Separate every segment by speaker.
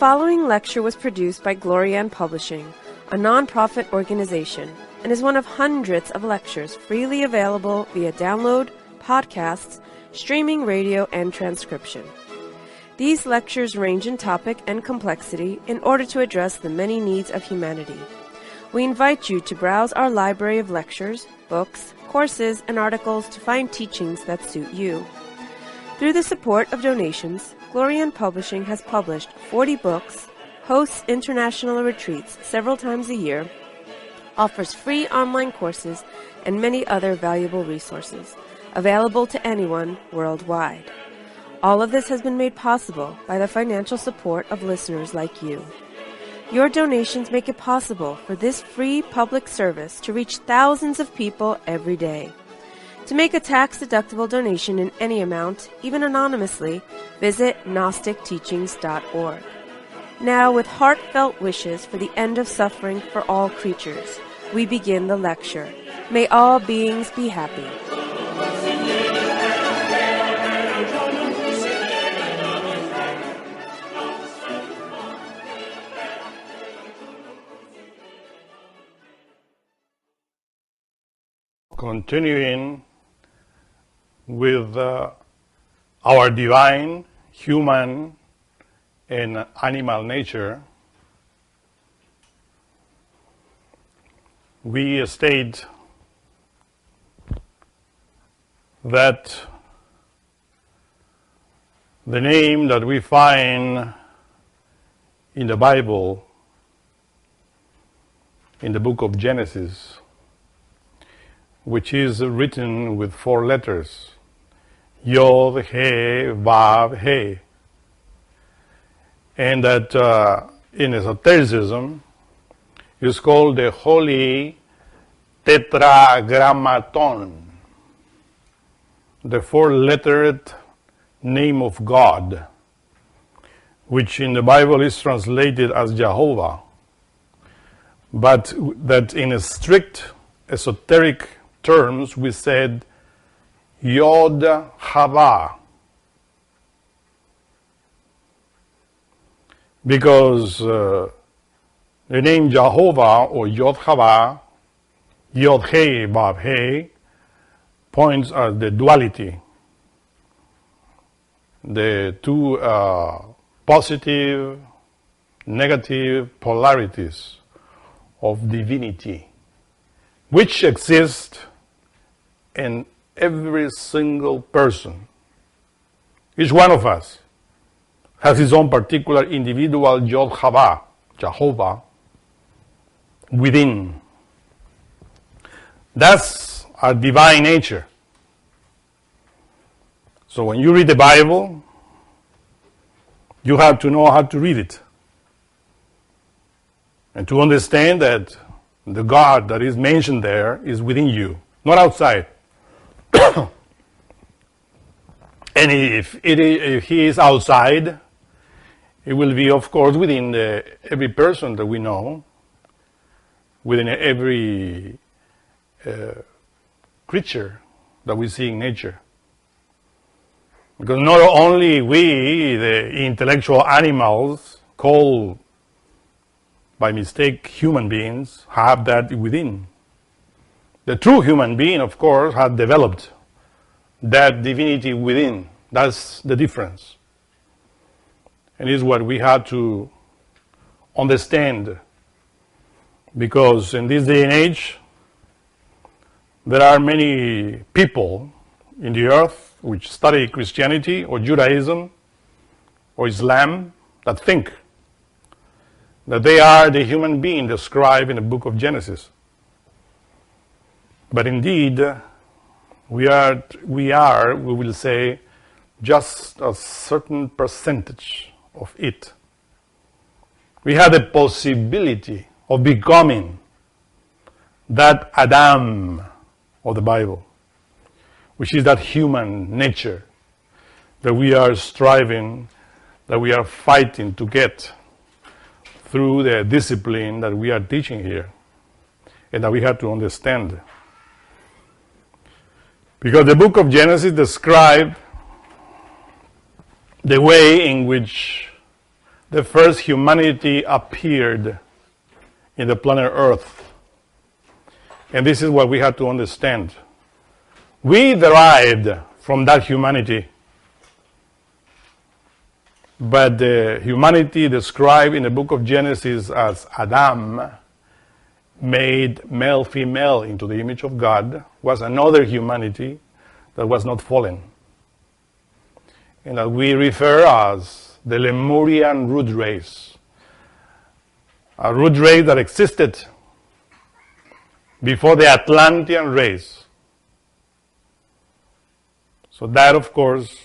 Speaker 1: following lecture was produced by Glorian Publishing, a non-profit organization, and is one of hundreds of lectures freely available via download, podcasts, streaming radio, and transcription. These lectures range in topic and complexity in order to address the many needs of humanity. We invite you to browse our library of lectures, books, courses, and articles to find teachings that suit you. Through the support of donations, Glorian Publishing has published 40 books, hosts international retreats several times a year, offers free online courses, and many other valuable resources, available to anyone worldwide. All of this has been made possible by the financial support of listeners like you. Your donations make it possible for this free public service to reach thousands of people every day. To make a tax-deductible donation in any amount, even anonymously, visit GnosticTeachings.org. Now, with heartfelt wishes for the end of suffering for all creatures, we begin the lecture. May all beings be happy.
Speaker 2: Continuing with our divine, human, and animal nature, we state that the name that we find in the Bible, in the book of Genesis, which is written with 4 letters, Yod, He, Vav, He. And that in esotericism is called the Holy Tetragrammaton, the 4-lettered name of God, which in the Bible is translated as Jehovah, but that in a strict esoteric terms we said Yod Hava, because the name Jehovah or Yod Hava, Yod He, Vav He, points at the duality, the two positive, negative polarities of divinity, which exist in every single person. Each one of us has his own particular individual Yod Hava, Jehovah, within. That's our divine nature. So when you read the Bible, you have to know how to read it, and to understand that the God that is mentioned there is within you, not outside. And if he is outside, it will be, of course, within every person that we know, within every creature that we see in nature. Because not only we, the intellectual animals, called by mistake human beings, have that within. The true human being, of course, has developed that divinity within. That's the difference. And is what we have to understand. Because in this day and age, there are many people in the earth which study Christianity or Judaism or Islam that think that they are the human being described in the book of Genesis. But indeed, we will say, just a certain percentage of it. We have the possibility of becoming that Adam of the Bible, which is that human nature that we are striving, that we are fighting to get through the discipline that we are teaching here, and that we have to understand. Because the book of Genesis describes the way in which the first humanity appeared in the planet Earth. And this is what we have to understand. We derived from that humanity, but the humanity described in the book of Genesis as Adam, made male female into the image of God, was another humanity that was not fallen, and that we refer as the Lemurian root race, a root race that existed before the Atlantean race. So that, of course,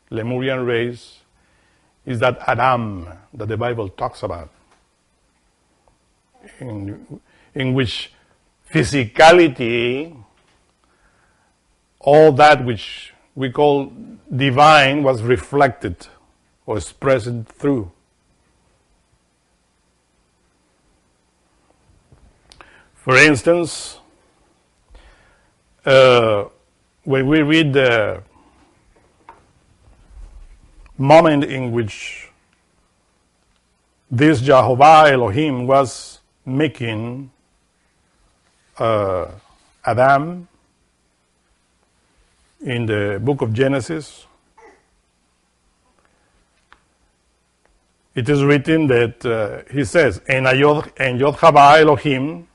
Speaker 2: Lemurian race is that Adam that the Bible talks about, in which physicality, all that which we call divine, was reflected or expressed through. For instance, when we read the moment in which this Jehovah Elohim was making Adam in the book of Genesis, it is written that he says, and Yod-Hava Elohim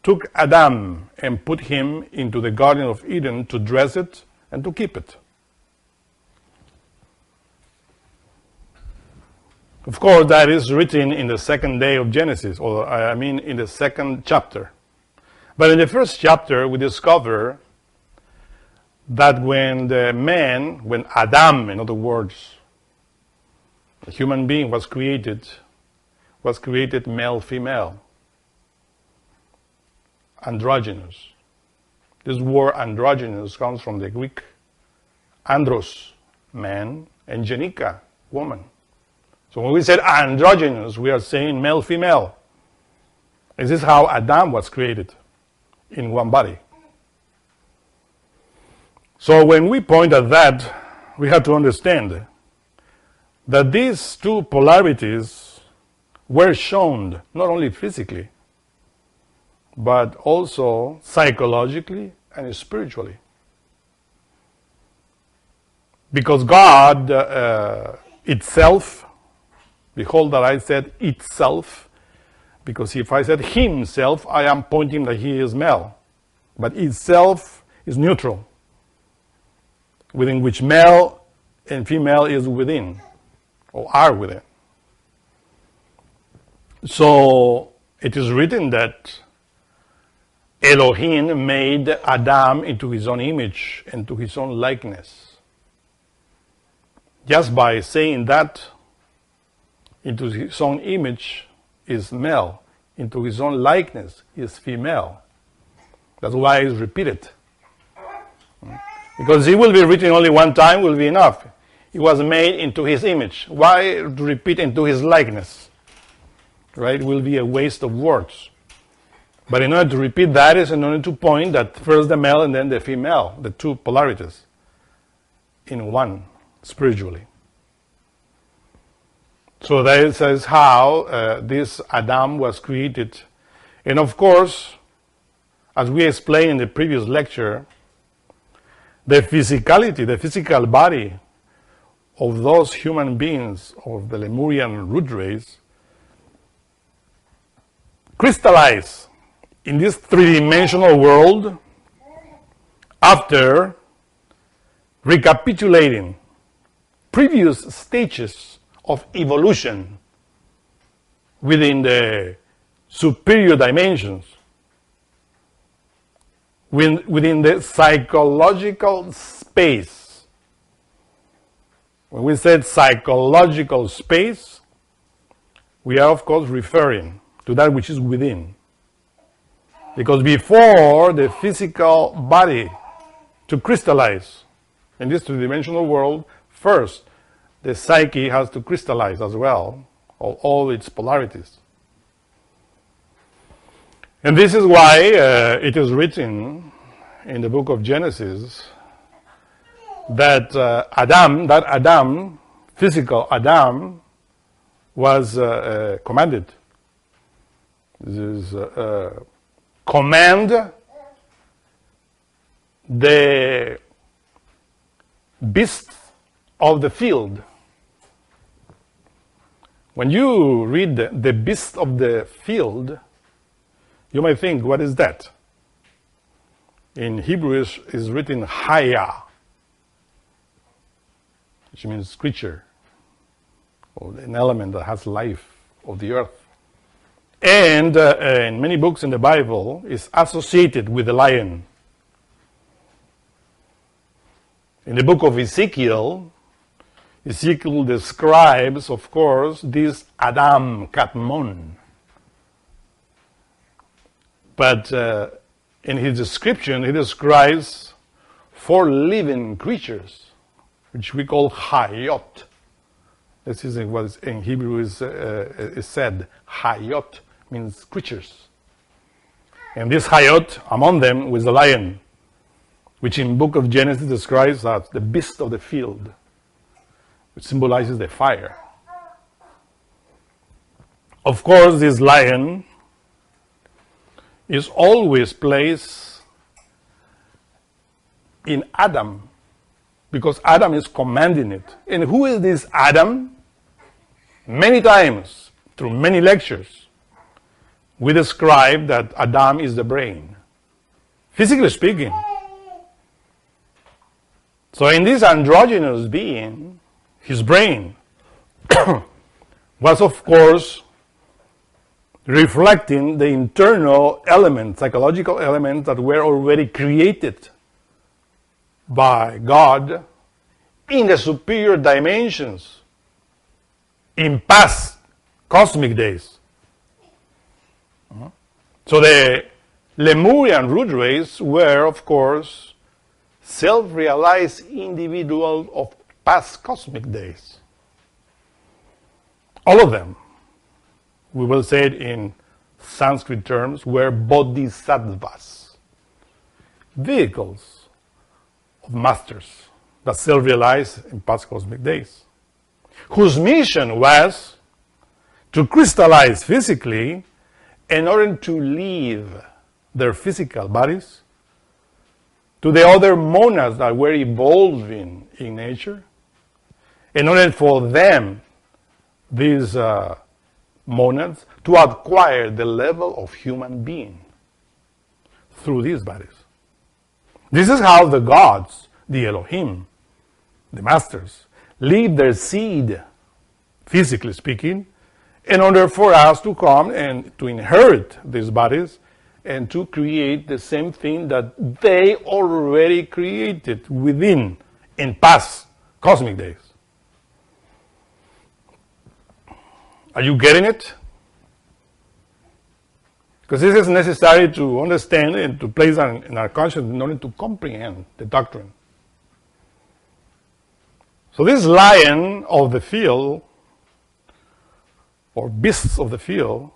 Speaker 2: took Adam and put him into the Garden of Eden to dress it and to keep it. Of course, that is written in the second day of Genesis, or I mean in the second chapter. But in the first chapter, we discover that when Adam, in other words, the human being was created male, female, androgynous. This word androgynous comes from the Greek andros, man, and genika, woman. So when we said androgynous, we are saying male, female. This is how Adam was created, in one body. So when we point at that, we have to understand that these two polarities were shown not only physically, but also psychologically and spiritually. Because God itself, behold that I said itself, because if I said himself, I am pointing that he is male. But itself is neutral, within which male and female is within, or are within. So it is written that Elohim made Adam into his own image and to his own likeness. Just by saying that, into his own image is male, into his own likeness is female. That's why it's repeated. Because it will be written only one time, will be enough. He was made into his image. Why repeat into his likeness? Right? It will be a waste of words. But in order to repeat that is in order to point that first the male and then the female, the two polarities, in one, spiritually. So that is how this Adam was created. And of course, as we explained in the previous lecture, the physicality, the physical body of those human beings of the Lemurian root race crystallized in this three-dimensional world after recapitulating previous stages of evolution within the superior dimensions, within the psychological space. When we said psychological space, we are of course referring to that which is within. Because before the physical body to crystallize in this two-dimensional world, first the psyche has to crystallize as well, all its polarities. And this is why it is written in the book of Genesis that Adam, physical Adam, was commanded. This is command the beasts of the field. When you read the beast of the field, you might think, what is that? In Hebrew is written Haya, which means creature, or an element that has life of the earth. And in many books in the Bible is associated with the lion. In the book of Ezekiel, Ezekiel describes, of course, this Adam Katmon. But in his description, he describes 4 living creatures, which we call Hayot. This is what in Hebrew is said. Hayot means creatures. And this Hayot, among them was the lion, which in book of Genesis describes as the beast of the field, which symbolizes the fire. Of course, this lion is always placed in Adam, because Adam is commanding it. And who is this Adam? Many times, through many lectures, we describe that Adam is the brain, physically speaking. So in this androgynous being, his brain was, of course, reflecting the internal elements, psychological elements that were already created by God in the superior dimensions in past cosmic days. So the Lemurian root race were, of course, self-realized individuals of past cosmic days. All of them, we will say it in Sanskrit terms, were bodhisattvas, vehicles of masters that self-realized in past cosmic days, whose mission was to crystallize physically in order to leave their physical bodies to the other monads that were evolving in nature, in order for them, these monads, to acquire the level of human being through these bodies. This is how the gods, the Elohim, the masters, leave their seed, physically speaking, in order for us to come and to inherit these bodies and to create the same thing that they already created within in past cosmic days. Are you getting it? Because this is necessary to understand and to place in our consciousness in order to comprehend the doctrine. So this lion of the field, or beasts of the field,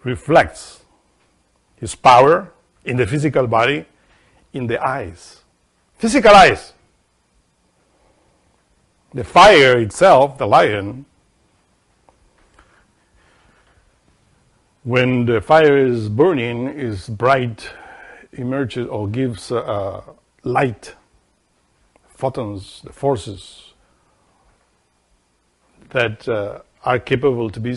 Speaker 2: reflects his power in the physical body, in the eyes. Physical eyes. The fire itself, the lion, when the fire is burning, is bright, emerges or gives light, photons, the forces that are capable to be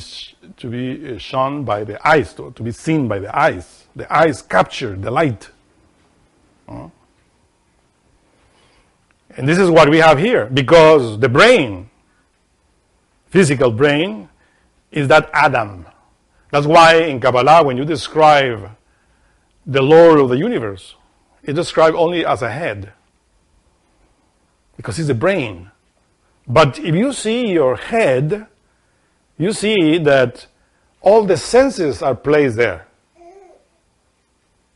Speaker 2: shone by the eyes, to be seen by the eyes. The eyes capture the light. And this is what we have here, because the brain, physical brain, is that Adam. That's why in Kabbalah, when you describe the Lord of the universe, it's described only as a head, because it's the brain. But if you see your head, you see that all the senses are placed there.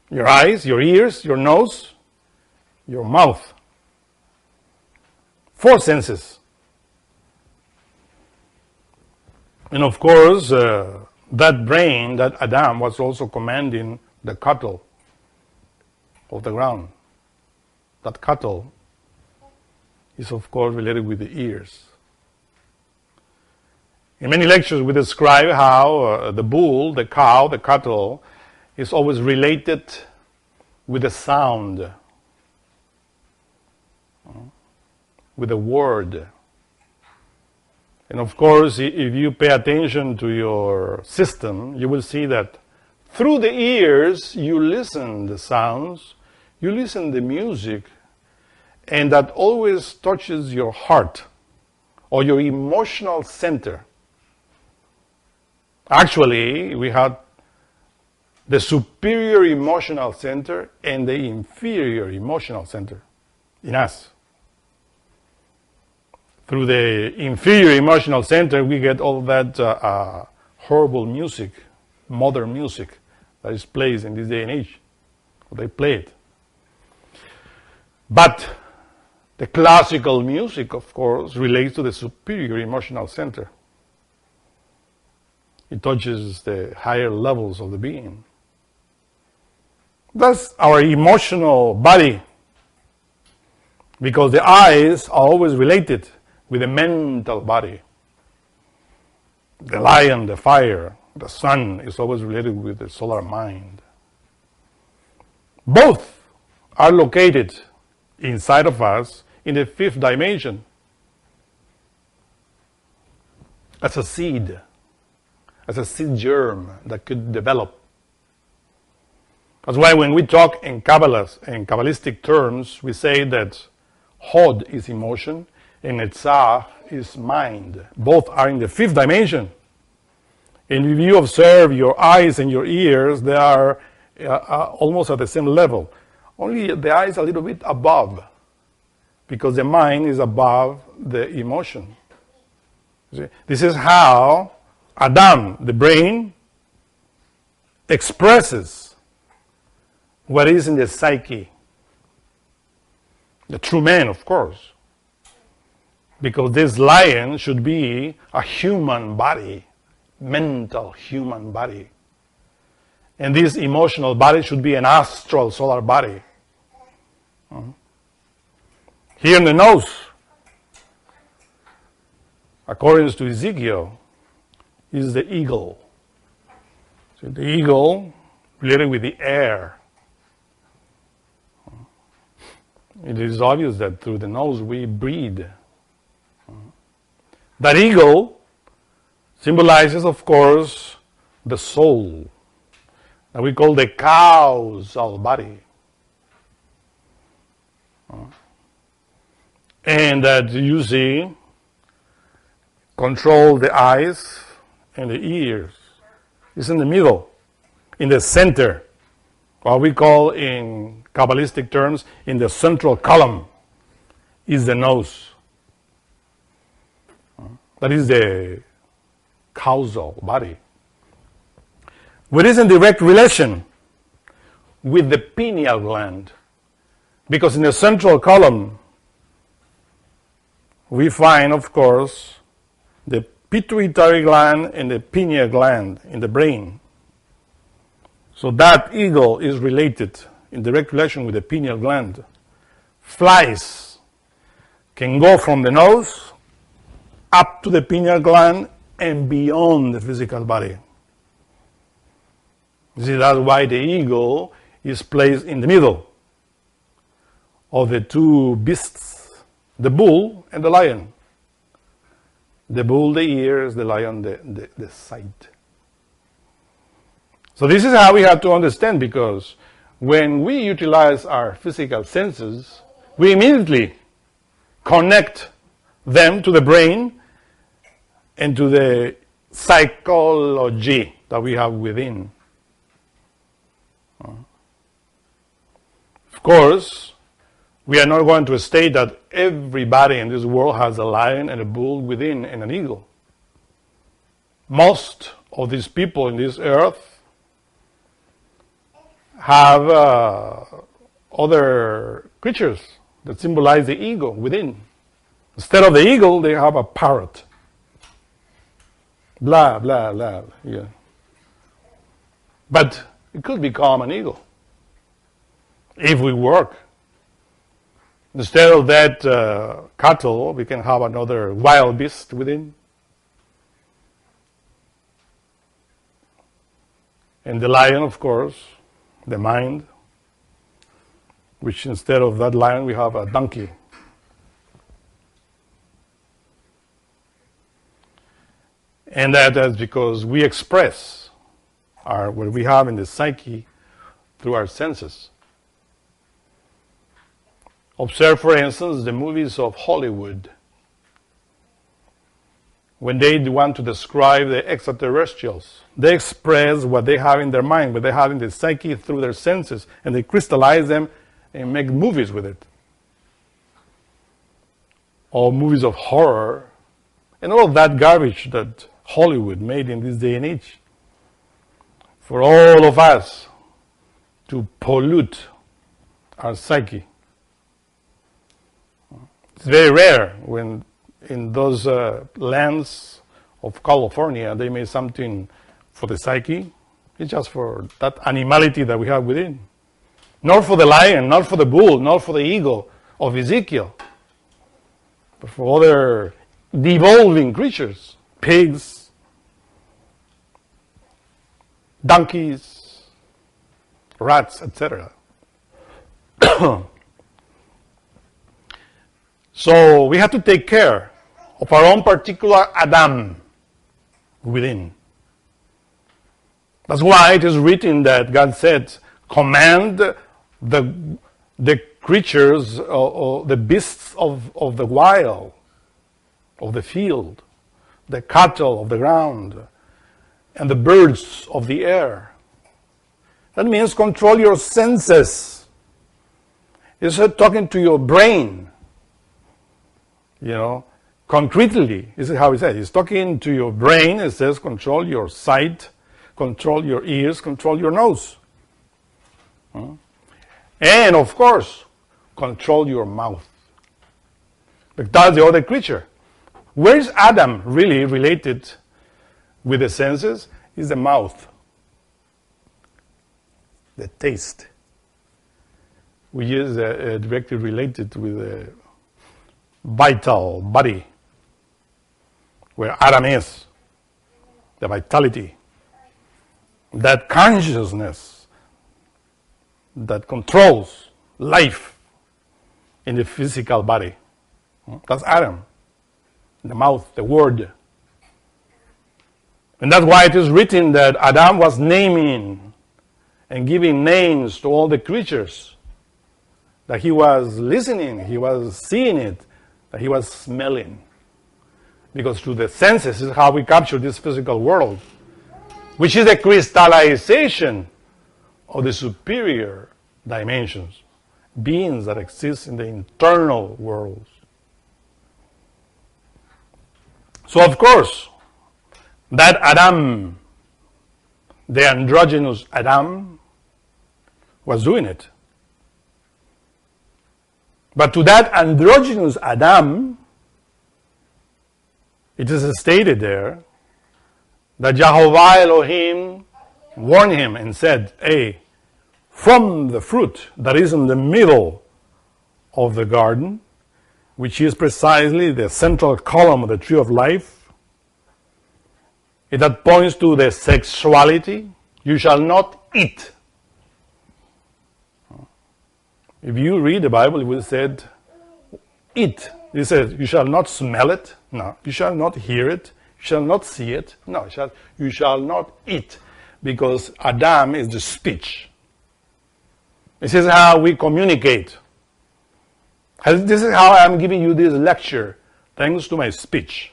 Speaker 2: Your eyes, your ears, your nose, your mouth. 4 senses. And of course, that brain, that Adam, was also commanding the cattle of the ground. That cattle is, of course, related with the ears. In many lectures we describe how the bull, the cow, the cattle is always related with the sound, with the word. And of course, if you pay attention to your system, you will see that through the ears you listen the sounds, you listen the music, and that always touches your heart or your emotional center. Actually, we have the superior emotional center and the inferior emotional center in us. Through the inferior emotional center, we get all that horrible music, modern music, that is played in this day and age. They play it. But the classical music, of course, relates to the superior emotional center. It touches the higher levels of the being. That's our emotional body, because the eyes are always related with the mental body. The lion, the fire, the sun is always related with the solar mind. Both are located inside of us in the fifth dimension as a seed germ that could develop. That's why when we talk in Kabbalah, in Kabbalistic terms, we say that Hod is emotion and Netzach is mind. Both are in the fifth dimension. And if you observe your eyes and your ears, they are almost at the same level. Only the eyes a little bit above, because the mind is above the emotion. See? This is how Adam, the brain, expresses what is in the psyche. The true man, of course. Because this lion should be a human body, mental human body. And this emotional body should be an astral solar body. Here in the nose, according to Ezekiel, is the eagle. So the eagle related with the air. It is obvious that through the nose we breathe. That eagle symbolizes, of course, the soul that we call the causal body. And that you see control the eyes and the ears. It's in the middle, in the center, what we call in Kabbalistic terms, in the central column, is the nose. That is the causal body. Which is in direct relation with the pineal gland. Because in the central column, we find, of course, the pituitary gland and the pineal gland in the brain. So that eagle is related in direct relation with the pineal gland. Flies can go from the nose up to the pineal gland and beyond the physical body. You see, that's why the eagle is placed in the middle of the two beasts, the bull and the lion. The bull, the ears, the lion, the sight. So this is how we have to understand, because when we utilize our physical senses, we immediately connect them to the brain and to the psychology that we have within. Of course, we are not going to state that everybody in this world has a lion and a bull within and an eagle. Most of these people in this earth have other creatures that symbolize the ego within. Instead of the eagle, they have a parrot. Blah, blah, blah. Yeah. But it could become an eagle if we work. Instead of that cattle, we can have another wild beast within. And the lion, of course, the mind, which instead of that lion we have a donkey. And that is because we express what we have in the psyche through our senses. Observe, for instance, the movies of Hollywood. When they want to describe the extraterrestrials, they express what they have in their mind, what they have in the psyche through their senses, and they crystallize them and make movies with it. Or movies of horror, and all of that garbage that Hollywood made in this day and age. For all of us to pollute our psyche. It's very rare when in those lands of California they made something for the psyche. It's just for that animality that we have within. Not for the lion, not for the bull, not for the eagle of Ezekiel, but for other devolving creatures, pigs, donkeys, rats, etc. So we have to take care of our own particular Adam within. That's why it is written that God said, command the creatures, or the beasts of the wild, of the field, the cattle of the ground, and the birds of the air. That means control your senses. It's talking to your brain. You know, concretely, this is how he says. He's talking to your brain. It says control your sight, control your ears, control your nose. And of course, control your mouth. But that's the other creature. Where is Adam really related with the senses? Is the mouth, the taste, which is directly related with the vital body, where Adam is, the vitality, that consciousness that controls life in the physical body. That's Adam, the mouth, the word. And that's why it is written that Adam was naming and giving names to all the creatures, that he was listening, he was seeing it, that he was smelling. Because through the senses is how we capture this physical world, which is the crystallization of the superior dimensions, beings that exist in the internal worlds. So of course, that Adam, the androgynous Adam, was doing it. But to that androgynous Adam, it is stated there that Jehovah Elohim warned him and said, hey, from the fruit that is in the middle of the garden, which is precisely the central column of the tree of life, that points to the sexuality, you shall not eat. If you read the Bible, it will say, eat. It says, you shall not smell it. No. You shall not hear it. You shall not see it. No. You shall not eat. Because Adam is the speech. This is how we communicate. This is how I'm giving you this lecture, thanks to my speech.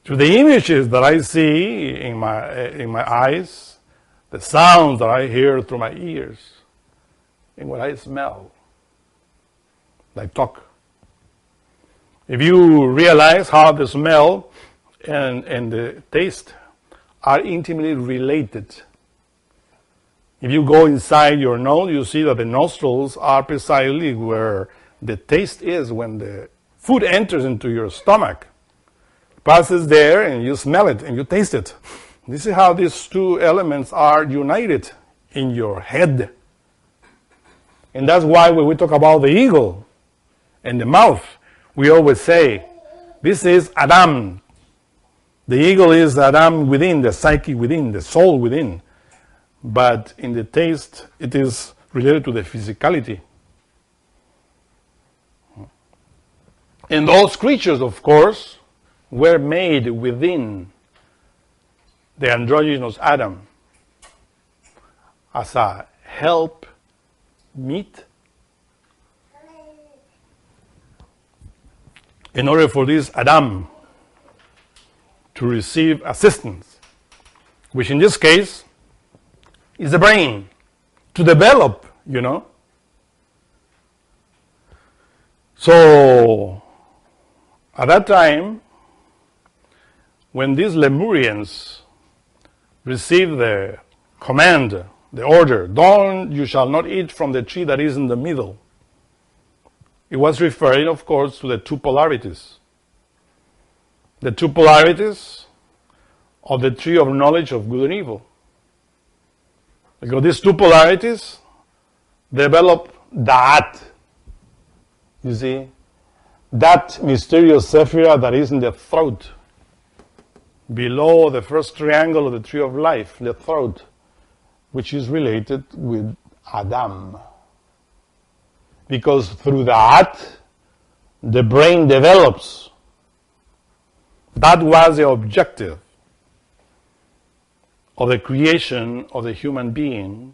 Speaker 2: To the images that I see in my eyes, the sounds that I hear through my ears, and what I smell, I talk. If you realize how the smell and the taste are intimately related, if you go inside your nose, you see that the nostrils are precisely where the taste is when the food enters into your stomach. Passes there and you smell it and you taste it. This is how these two elements are united in your head. And that's why when we talk about the eagle and the mouth, we always say, this is Adam, The eagle is Adam within, the psyche within, the soul within. But in the taste, it is related to the physicality. And those creatures, of course, were made within the androgynous Adam as a help meet in order for this Adam to receive assistance, which in this case is the brain, to develop, So, at that time, when these Lemurians received the command, the order, you shall not eat from the tree that is in the middle, it was referring, of course, to the two polarities. The two polarities of the tree of knowledge of good and evil. Because these two polarities develop that, you see, that mysterious sephira that is in the throat, below the first triangle of the tree of life, the throat, which is related with Adam. Because through that, the brain develops. That was the objective of the creation of the human being,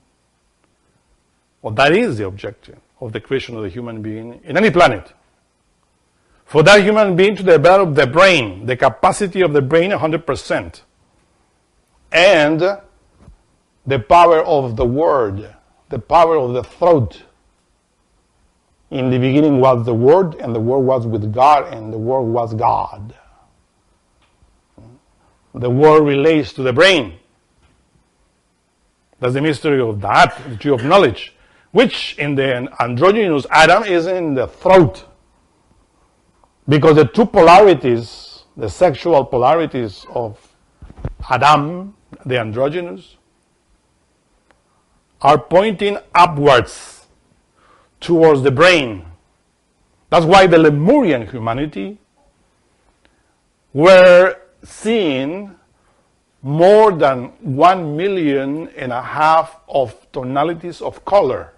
Speaker 2: or that is the objective of the creation of the human being in any planet. For that human being to develop the brain, the capacity of the brain 100%, and the power of the word, the power of the throat. In the beginning was the Word, and the Word was with God, and the Word was God. The Word relates to the brain. That's the mystery of that, the tree of knowledge, which in the androgynous Adam is in the throat. Because the two polarities, the sexual polarities of Adam, the androgynous, are pointing upwards towards the brain. That's why the Lemurian humanity were seeing more than 1.5 million of tonalities of color.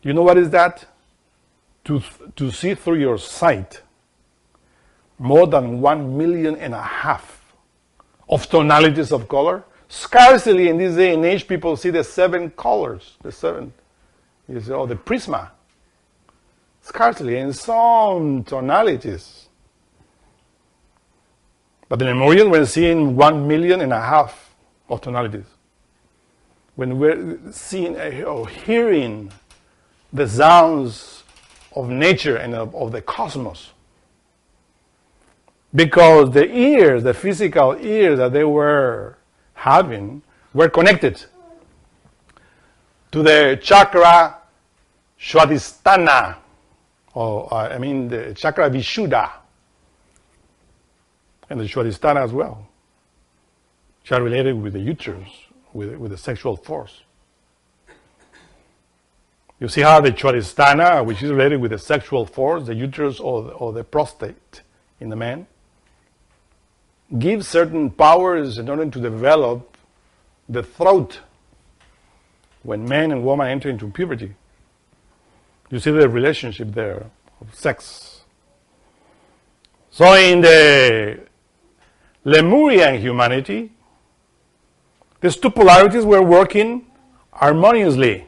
Speaker 2: You know what is that? To see through your sight, more than 1.5 million of tonalities of color. Scarcely in this day and age people see the 7 colors, the 7. You say, the prisma. Scarcely, in some tonalities. But the Lemurians were seeing 1.5 million of tonalities. When we're seeing or hearing the sounds of nature and of the cosmos. Because the ears, the physical ears that they were having, were connected to the chakra Swadhisthana, the chakra Vishuddha, and the Swadhisthana as well, which are related with the uterus, with the sexual force. You see how the Swadhisthana, which is related with the sexual force, the uterus or the prostate in the man, gives certain powers in order to develop the throat when man and woman enter into puberty. You see the relationship there of sex. So in the Lemurian humanity, these two polarities were working harmoniously.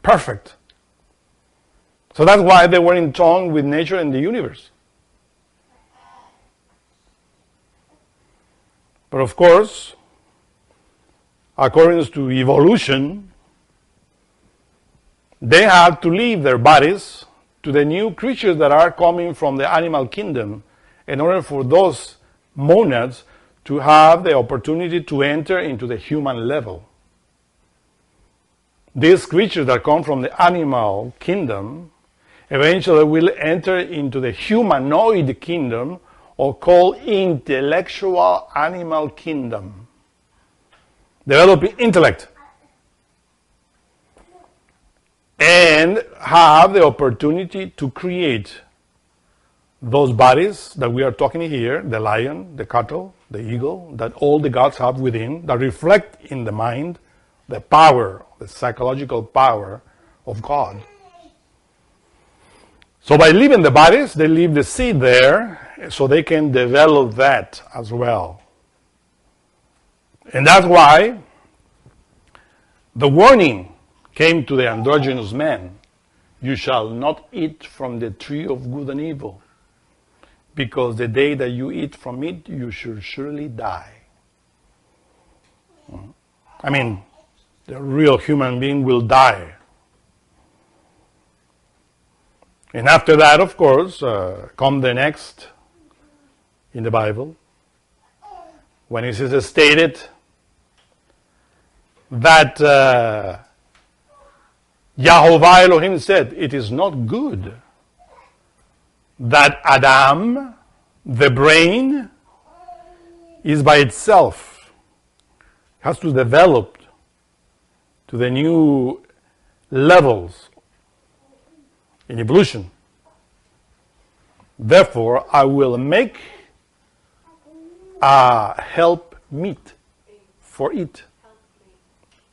Speaker 2: Perfect. So that's why they were in tune with nature and the universe. But of course, according to evolution, they had to leave their bodies to the new creatures that are coming from the animal kingdom in order for those monads to have the opportunity to enter into the human level. These creatures that come from the animal kingdom eventually will enter into the humanoid kingdom, or called intellectual animal kingdom. Developing intellect. And have the opportunity to create those bodies that we are talking here, the lion, the cattle, the eagle, that all the gods have within, that reflect in the mind the power, the psychological power of God. So by leaving the bodies, they leave the seed there so they can develop that as well. And that's why the warning came to the androgynous man: you shall not eat from the tree of good and evil, because the day that you eat from it, you shall surely die. I mean, the real human being will die. And after that, of course, come the next in the Bible, when it is stated that Yahovah Elohim said, it is not good that Adam, the brain, is by itself. It has to develop to the new levels in evolution. Therefore, I will make a help meet for it.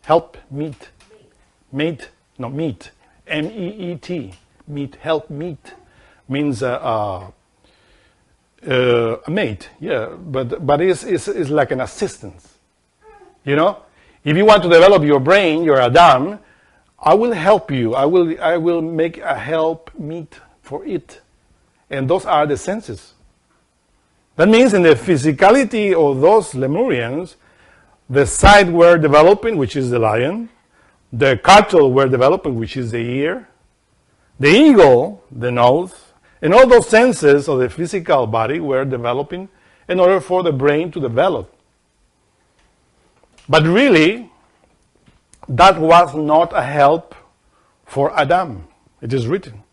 Speaker 2: Help meet. Mate, no, meet. M-E-E-T. Meet, help meet. Means a mate, yeah, but it's like an assistance. You know? If you want to develop your brain, your Adam, I will help you. I will make a help meet for it. And those are the senses. That means in the physicality of those Lemurians, the sight were developing, which is the lion. The cattle were developing, which is the ear. The eagle, the nose. And all those senses of the physical body were developing in order for the brain to develop. But really, that was not a help for Adam. It is written.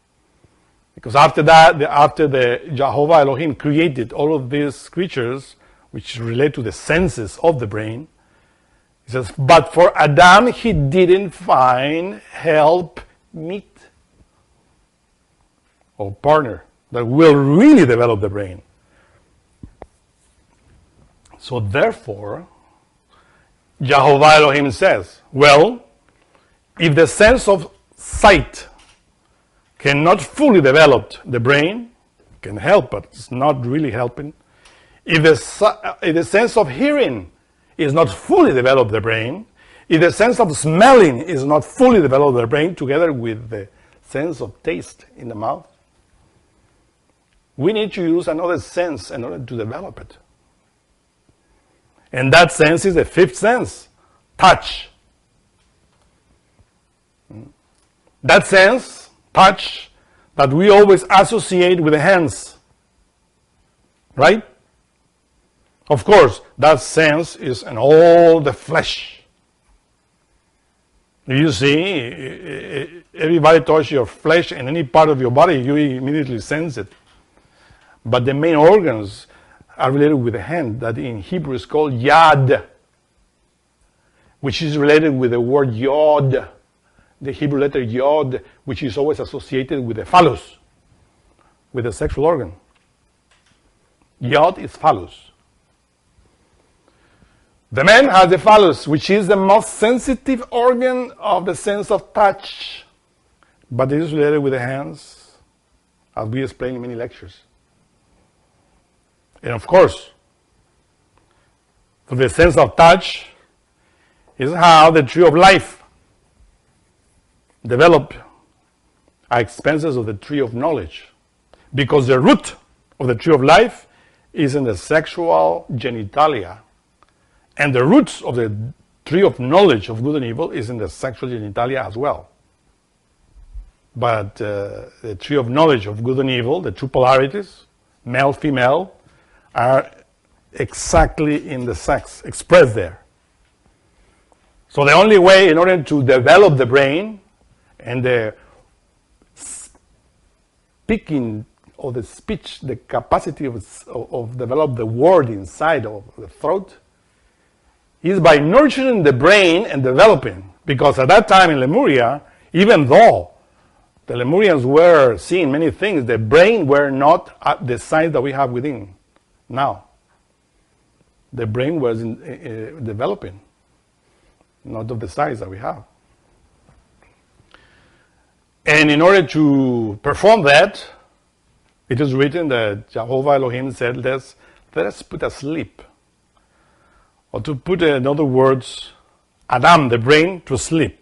Speaker 2: Because after that, after the Jehovah Elohim created all of these creatures, which relate to the senses of the brain, he says, but for Adam he didn't find help meet or partner that will really develop the brain. So therefore, Jehovah Elohim says, well, if the sense of sight cannot fully develop the brain, can help, but it's not really helping. If the sense of hearing is not fully developed the brain, if the sense of smelling is not fully developed the brain, together with the sense of taste in the mouth, we need to use another sense in order to develop it. And that sense is the fifth sense, touch. That sense, touch, that we always associate with the hands. Right? Of course, that sense is in all the flesh. You see, everybody touches your flesh in any part of your body, you immediately sense it. But the main organs are related with the hand, that in Hebrew is called yad, which is related with the word yod, the Hebrew letter yod, which is always associated with the phallus, with the sexual organ. Yod is phallus. The man has the phallus, which is the most sensitive organ of the sense of touch, but it is related with the hands, as we explained in many lectures. And of course, for the sense of touch is how the tree of life developed at expenses of the tree of knowledge. Because the root of the tree of life is in the sexual genitalia. And the roots of the tree of knowledge of good and evil is in the sexual genitalia as well. But the tree of knowledge of good and evil, the two polarities, male, female, are exactly in the sex, expressed there. So the only way in order to develop the brain and the speaking or the speech, the capacity of develop the word inside of the throat, is by nurturing the brain and developing. Because at that time in Lemuria, even though the Lemurians were seeing many things. The brain were not at the size that we have within now. The brain was developing, not of the size that we have. And in order to perform that, it is written that Jehovah Elohim said, let us put asleep. Or to put in other words, Adam, the brain, to sleep.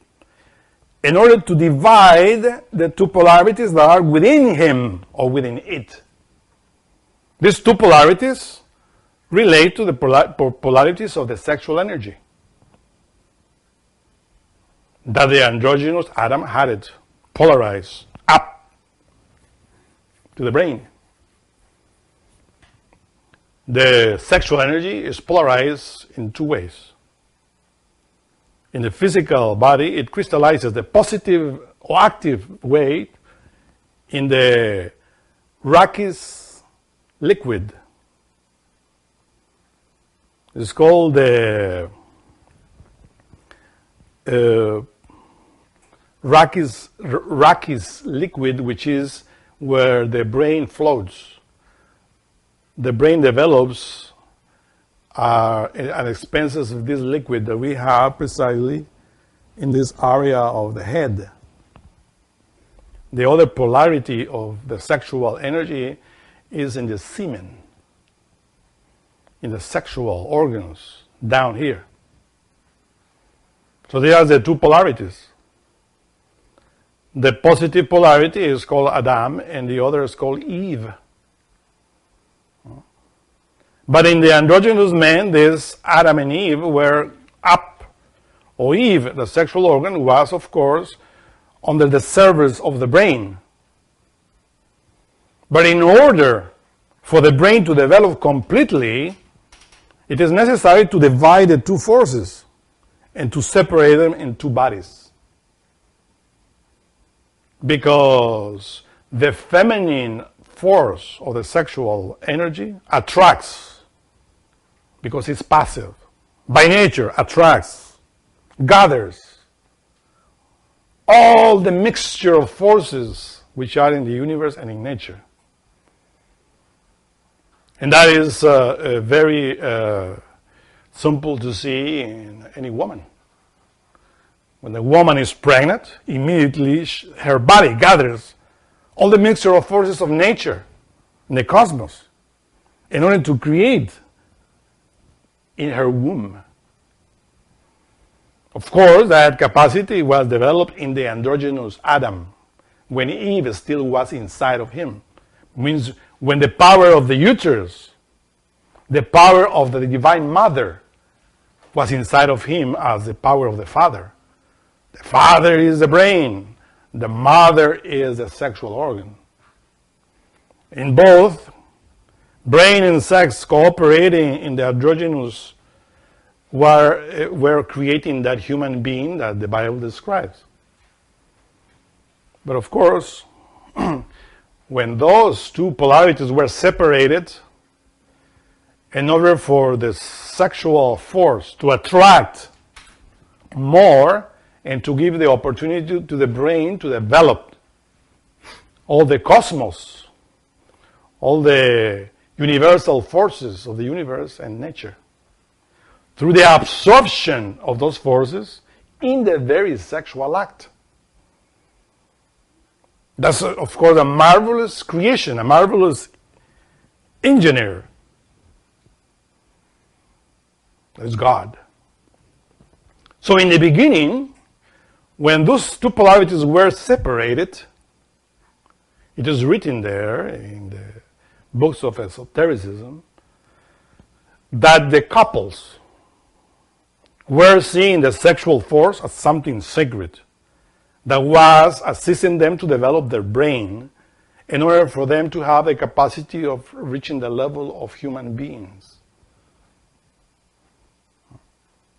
Speaker 2: In order to divide the two polarities that are within him or within it. These two polarities relate to the polarities of the sexual energy. That the androgynous Adam had it polarized up to the brain. The sexual energy is polarized in two ways. In the physical body, it crystallizes the positive or active way in the Raki's liquid. It's called the Raki's liquid, which is where the brain floats. The brain develops at expenses of this liquid that we have precisely in this area of the head. The other polarity of the sexual energy is in the semen, in the sexual organs down here. So there are the two polarities. The positive polarity is called Adam and the other is called Eve. But in the androgynous man, this Adam and Eve were up, or Eve, the sexual organ, was, of course, under the service of the brain. But in order for the brain to develop completely, it is necessary to divide the two forces and to separate them in two bodies. Because the feminine force of the sexual energy attracts, because it's passive, by nature attracts, gathers all the mixture of forces which are in the universe and in nature. And that is very simple to see in any woman. When the woman is pregnant, immediately her body gathers all the mixture of forces of nature in the cosmos in order to create in her womb. Of course, that capacity was developed in the androgynous Adam, when Eve still was inside of him. Means when the power of the uterus, the power of the divine mother, was inside of him as the power of the father. The father is the brain, the mother is the sexual organ. In both, brain and sex cooperating in the androgynous were creating that human being that the Bible describes. But of course, when those two polarities were separated, in order for the sexual force to attract more and to give the opportunity to the brain to develop all the cosmos, all the universal forces of the universe and nature, through the absorption of those forces in the very sexual act. That's, of course, a marvelous creation, a marvelous engineer. That's God. So in the beginning, when those two polarities were separated, it is written there in the books of esotericism that the couples were seeing the sexual force as something sacred that was assisting them to develop their brain in order for them to have the capacity of reaching the level of human beings.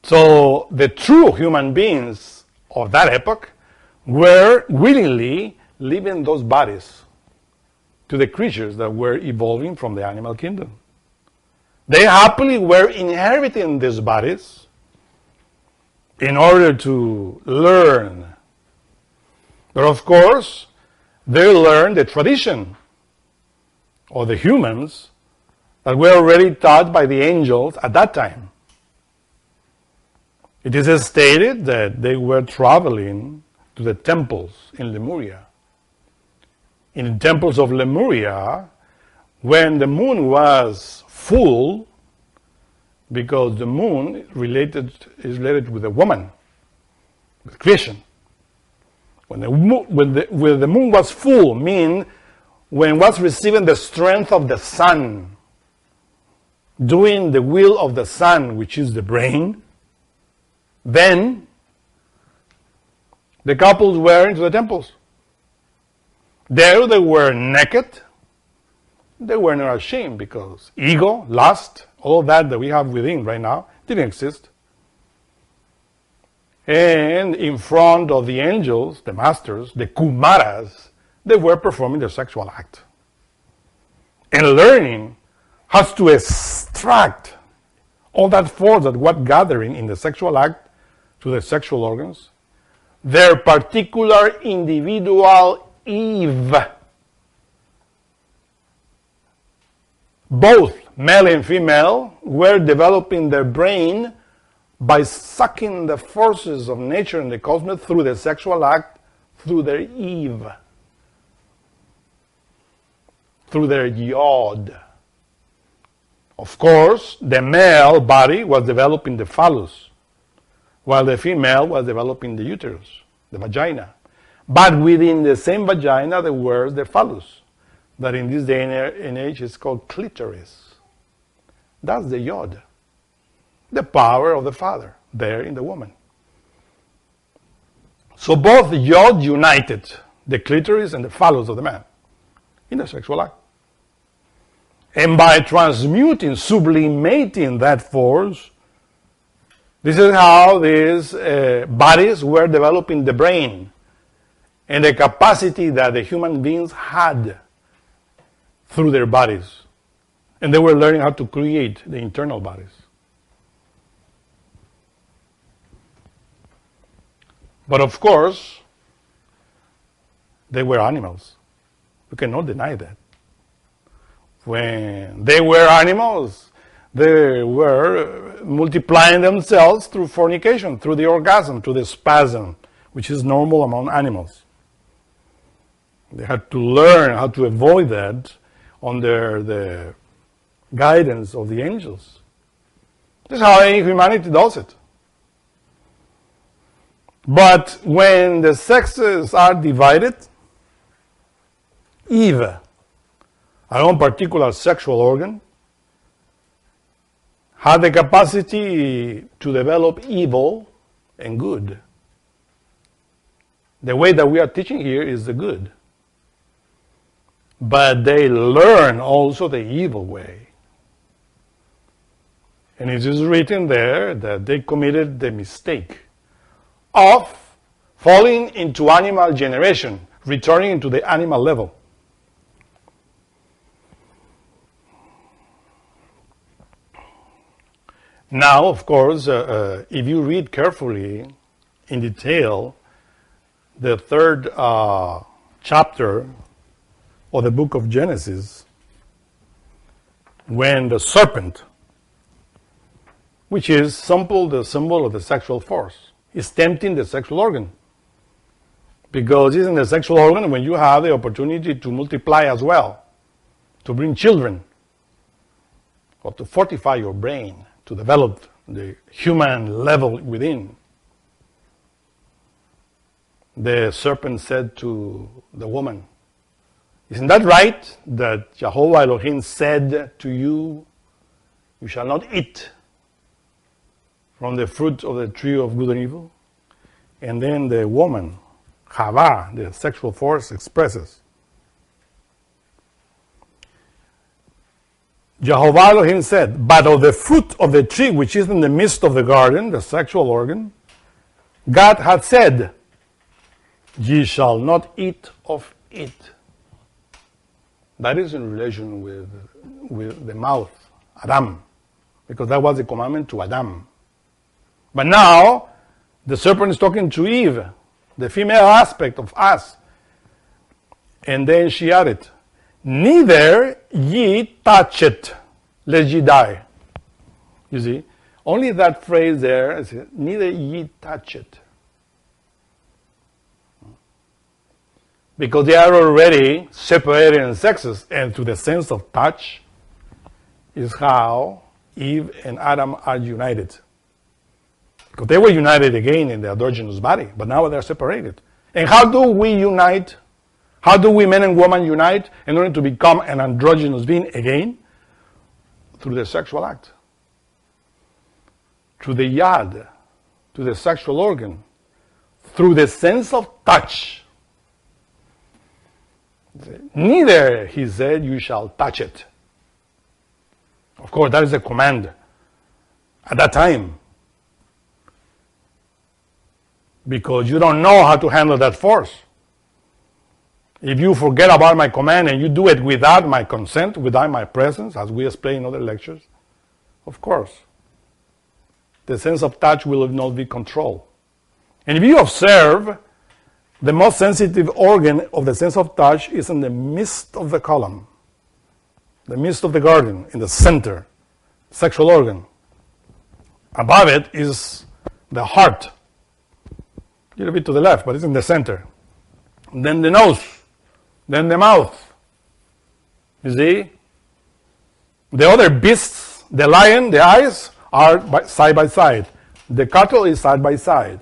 Speaker 2: So the true human beings of that epoch were willingly leaving those bodies to the creatures that were evolving from the animal kingdom. They happily were inheriting these bodies in order to learn. But of course, they learned the tradition of the humans that were already taught by the angels at that time. It is stated that they were traveling to the temples in Lemuria. In the temples of Lemuria, when the moon was full, because the moon is related with a woman, with creation. When the moon was full, mean when it was receiving the strength of the sun, doing the will of the sun, which is the brain, then the couples were into the temples. There they were naked. They were not ashamed because ego, lust, all that we have within right now didn't exist. And in front of the angels, the masters, the kumaras, they were performing their sexual act. And learning how to extract all that force that was gathering in the sexual act to the sexual organs, their particular individual Eve. Both male and female were developing their brain by sucking the forces of nature and the cosmos through the sexual act, through their Eve, through their Yod. Of course, the male body was developing the phallus, while the female was developing the uterus, the vagina. But within the same vagina, there was the phallus, that in this day and age is called clitoris. That's the Yod, the power of the Father, there in the woman. So both Yod united the clitoris and the phallus of the man in the sexual act. And by transmuting, sublimating that force, this is how these bodies were developing the brain and the capacity that the human beings had through their bodies. And they were learning how to create the internal bodies. But of course, they were animals. We cannot deny that. When they were animals, they were multiplying themselves through fornication, through the orgasm, through the spasm, which is normal among animals. They had to learn how to avoid that under the guidance of the angels. This is how humanity does it. But when the sexes are divided, Eve, her own particular sexual organ, had the capacity to develop evil and good. The way that we are teaching here is the good. But they learn also the evil way. And it is written there that they committed the mistake of falling into animal generation, returning into the animal level. Now, of course, if you read carefully, in detail, the third chapter of the book of Genesis, when the serpent, which is the symbol of the sexual force, is tempting the sexual organ. Because it's in the sexual organ when you have the opportunity to multiply as well, to bring children, or to fortify your brain, to develop the human level within. The serpent said to the woman, "Isn't that right that Jehovah Elohim said to you, you shall not eat from the fruit of the tree of good and evil?" And then the woman, Chava, the sexual force, expresses, Jehovah Elohim said, "But of the fruit of the tree which is in the midst of the garden," the sexual organ, "God hath said, ye shall not eat of it." That is in relation with the mouth, Adam, because that was the commandment to Adam. But now, the serpent is talking to Eve, the female aspect of us. And then she added, neither ye touch it, lest ye die. You see, only that phrase there, neither ye touch it. Because they are already separated in sexes, and through the sense of touch is how Eve and Adam are united. Because they were united again in the androgynous body, but now they're separated. And how do we unite? How do we, men and women, unite in order to become an androgynous being again? Through the sexual act. Through the yad, to the sexual organ. Through the sense of touch. Neither, he said, you shall touch it. Of course, that is a command at that time. Because you don't know how to handle that force. If you forget about my command and you do it without my consent, without my presence, as we explain in other lectures, of course, the sense of touch will not be controlled. And if you observe, the most sensitive organ of the sense of touch is in the midst of the column, the midst of the garden, in the center, sexual organ. Above it is the heart, a little bit to the left, but it's in the center. And then the nose, then the mouth. You see? The other beasts, the lion, the eyes, are side by side. The cattle is side by side.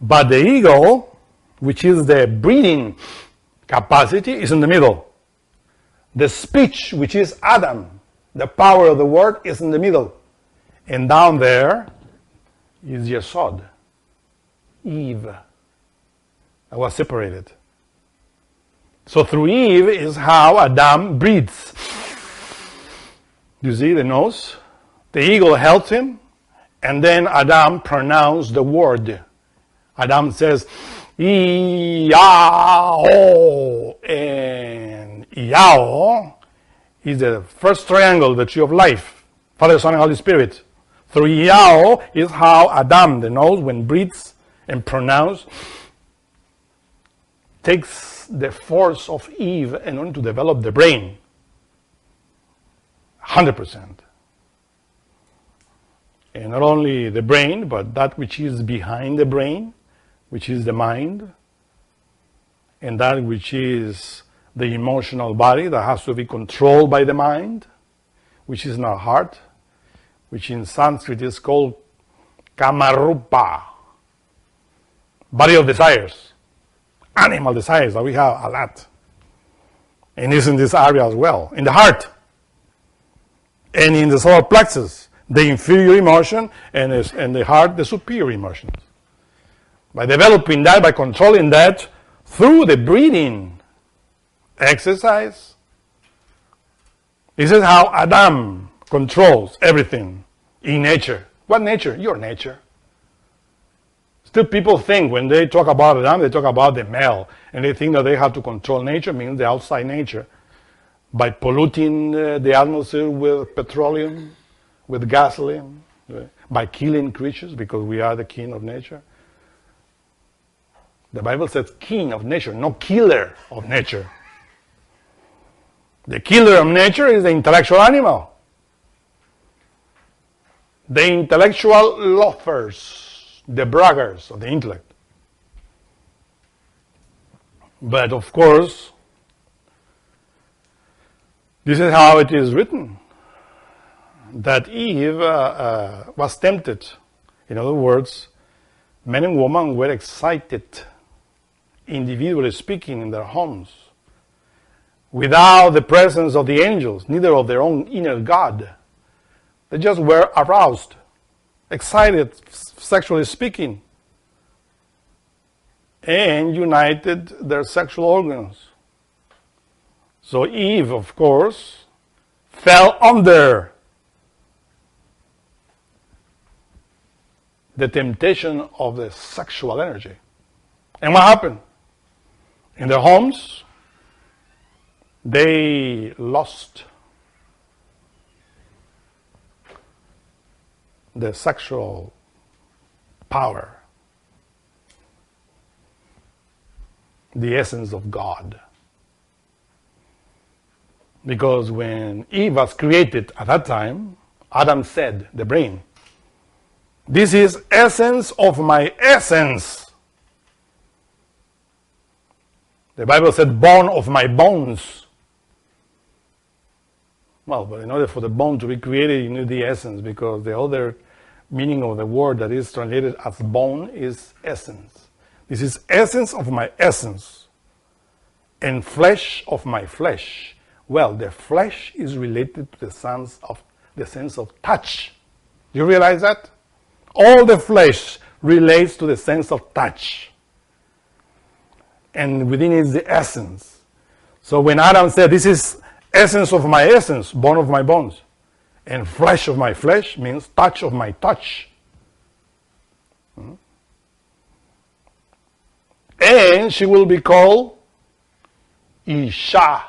Speaker 2: But the eagle, which is the breathing capacity, is in the middle. The speech, which is Adam, the power of the word, is in the middle. And down there is Yesod, Eve, that was separated. So through Eve is how Adam breathes. You see the nose? The eagle helps him, and then Adam pronounced the word. Adam says, Yao, and Yao is the first triangle, the tree of life, Father, Son, and Holy Spirit. Through Yao is how Adam, the nose, when breathes and pronounces, takes the force of Eve in order to develop the brain. 100%. And not only the brain, but that which is behind the brain, which is the mind, and that which is the emotional body that has to be controlled by the mind, which is in our heart, which in Sanskrit is called Kamarupa, body of desires, animal desires that we have a lot. And it's in this area as well, in the heart, and in the solar plexus, the inferior emotion, and the heart, the superior emotions. By developing that, by controlling that, through the breathing exercise, this is how Adam controls everything in nature. What nature? Your nature. Still people think when they talk about Adam, they talk about the male, and they think that they have to control nature, means the outside nature, by polluting the atmosphere with petroleum, with gasoline, by killing creatures, because we are the king of nature. The Bible says king of nature, no killer of nature. The killer of nature is the intellectual animal. The intellectual loafers, the braggers of the intellect. But of course, this is how it is written, that Eve was tempted. In other words, men and women were excited, individually speaking, in their homes, without the presence of the angels, neither of their own inner God. They just were aroused, excited, sexually speaking, and united their sexual organs. So Eve, of course, fell under the temptation of the sexual energy. And what happened? In their homes, they lost the sexual power, the essence of God. Because when Eve was created at that time, Adam said, the brain, "This is essence of my essence." The Bible said, "Bone of my bones." Well, but in order for the bone to be created, you need the essence, because the other meaning of the word that is translated as bone is essence. This is essence of my essence and flesh of my flesh. Well, the flesh is related to the sense of touch. Do you realize that? All the flesh relates to the sense of touch. And within it is the essence. So when Adam said, "This is essence of my essence, bone of my bones, and flesh of my flesh," means touch of my touch. And she will be called Isha.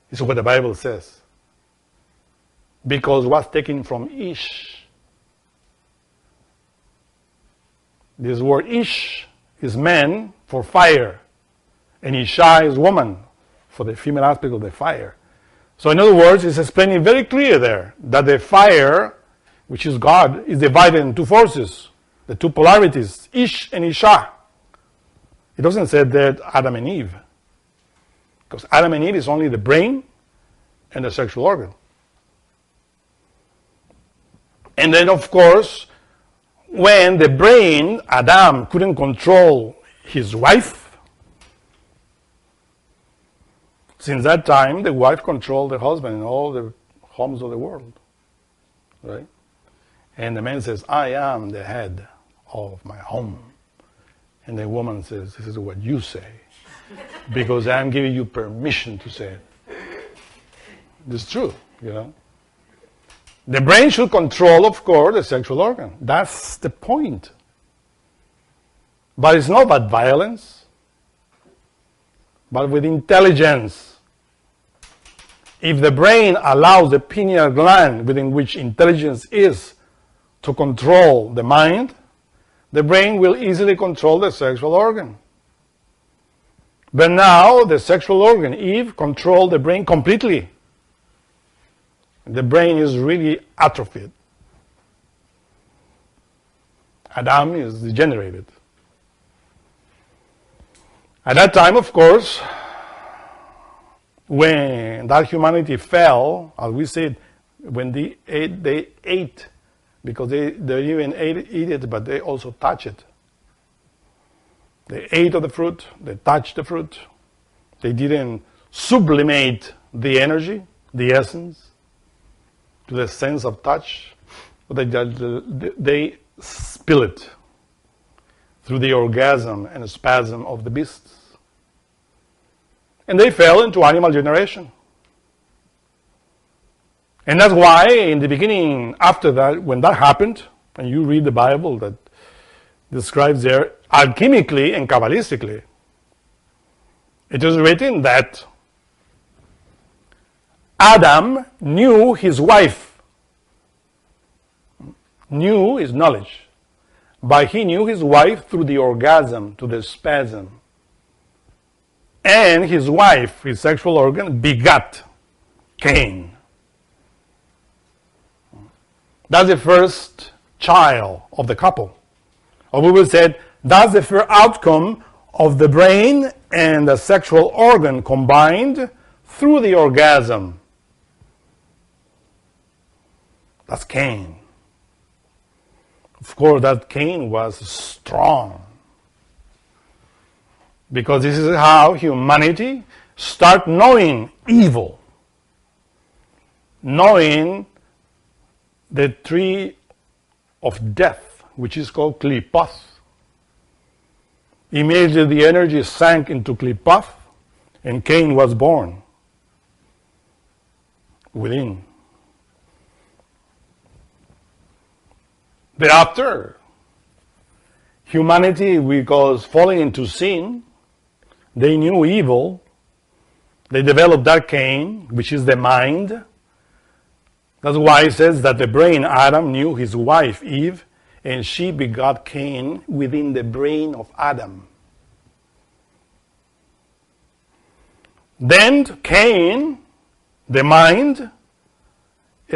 Speaker 2: This is what the Bible says. Because what's taken from Ish. This word Ish is man for fire, and Isha is woman for the female aspect of the fire. So in other words, it's explaining very clear there that the fire, which is God, is divided in two forces, the two polarities, Ish and Isha. It doesn't say that Adam and Eve, because Adam and Eve is only the brain and the sexual organ. And then, of course, when the brain, Adam, couldn't control his wife, since that time, the wife controlled the husband in all the homes of the world. Right? And the man says, "I am the head of my home." And the woman says, "This is what you say, because I'm giving you permission to say it." It's true, you know. The brain should control, of course, the sexual organ. That's the point. But it's not about violence, but with intelligence. If the brain allows the pineal gland, within which intelligence is, to control the mind, the brain will easily control the sexual organ. But now, the sexual organ, Eve, controlled the brain completely. The brain is really atrophied. Adam is degenerated. At that time, of course, when that humanity fell, as we said, when they ate, because they even eat it, but they also touch it. They ate of the fruit, they touched the fruit. They didn't sublimate the energy, the essence, to the sense of touch, but they spill it through the orgasm and spasm of the beasts. And they fell into animal generation. And that's why in the beginning, after that, when that happened, and you read the Bible that describes there, alchemically and Kabbalistically, it is written that Adam knew his wife. Knew is knowledge. But he knew his wife through the orgasm, to the spasm. And his wife, his sexual organ, begat Cain. That's the first child of the couple. Or we will say that's the first outcome of the brain and the sexual organ combined through the orgasm. That's Cain. Of course, that Cain was strong. Because this is how humanity start knowing evil. Knowing the tree of death, which is called Klipoth. Immediately the energy sank into Klipoth, and Cain was born within. Thereafter, humanity, because falling into sin, they knew evil. They developed that Cain, which is the mind. That's why it says that the brain, Adam, knew his wife, Eve, and she begot Cain within the brain of Adam. Then Cain, the mind,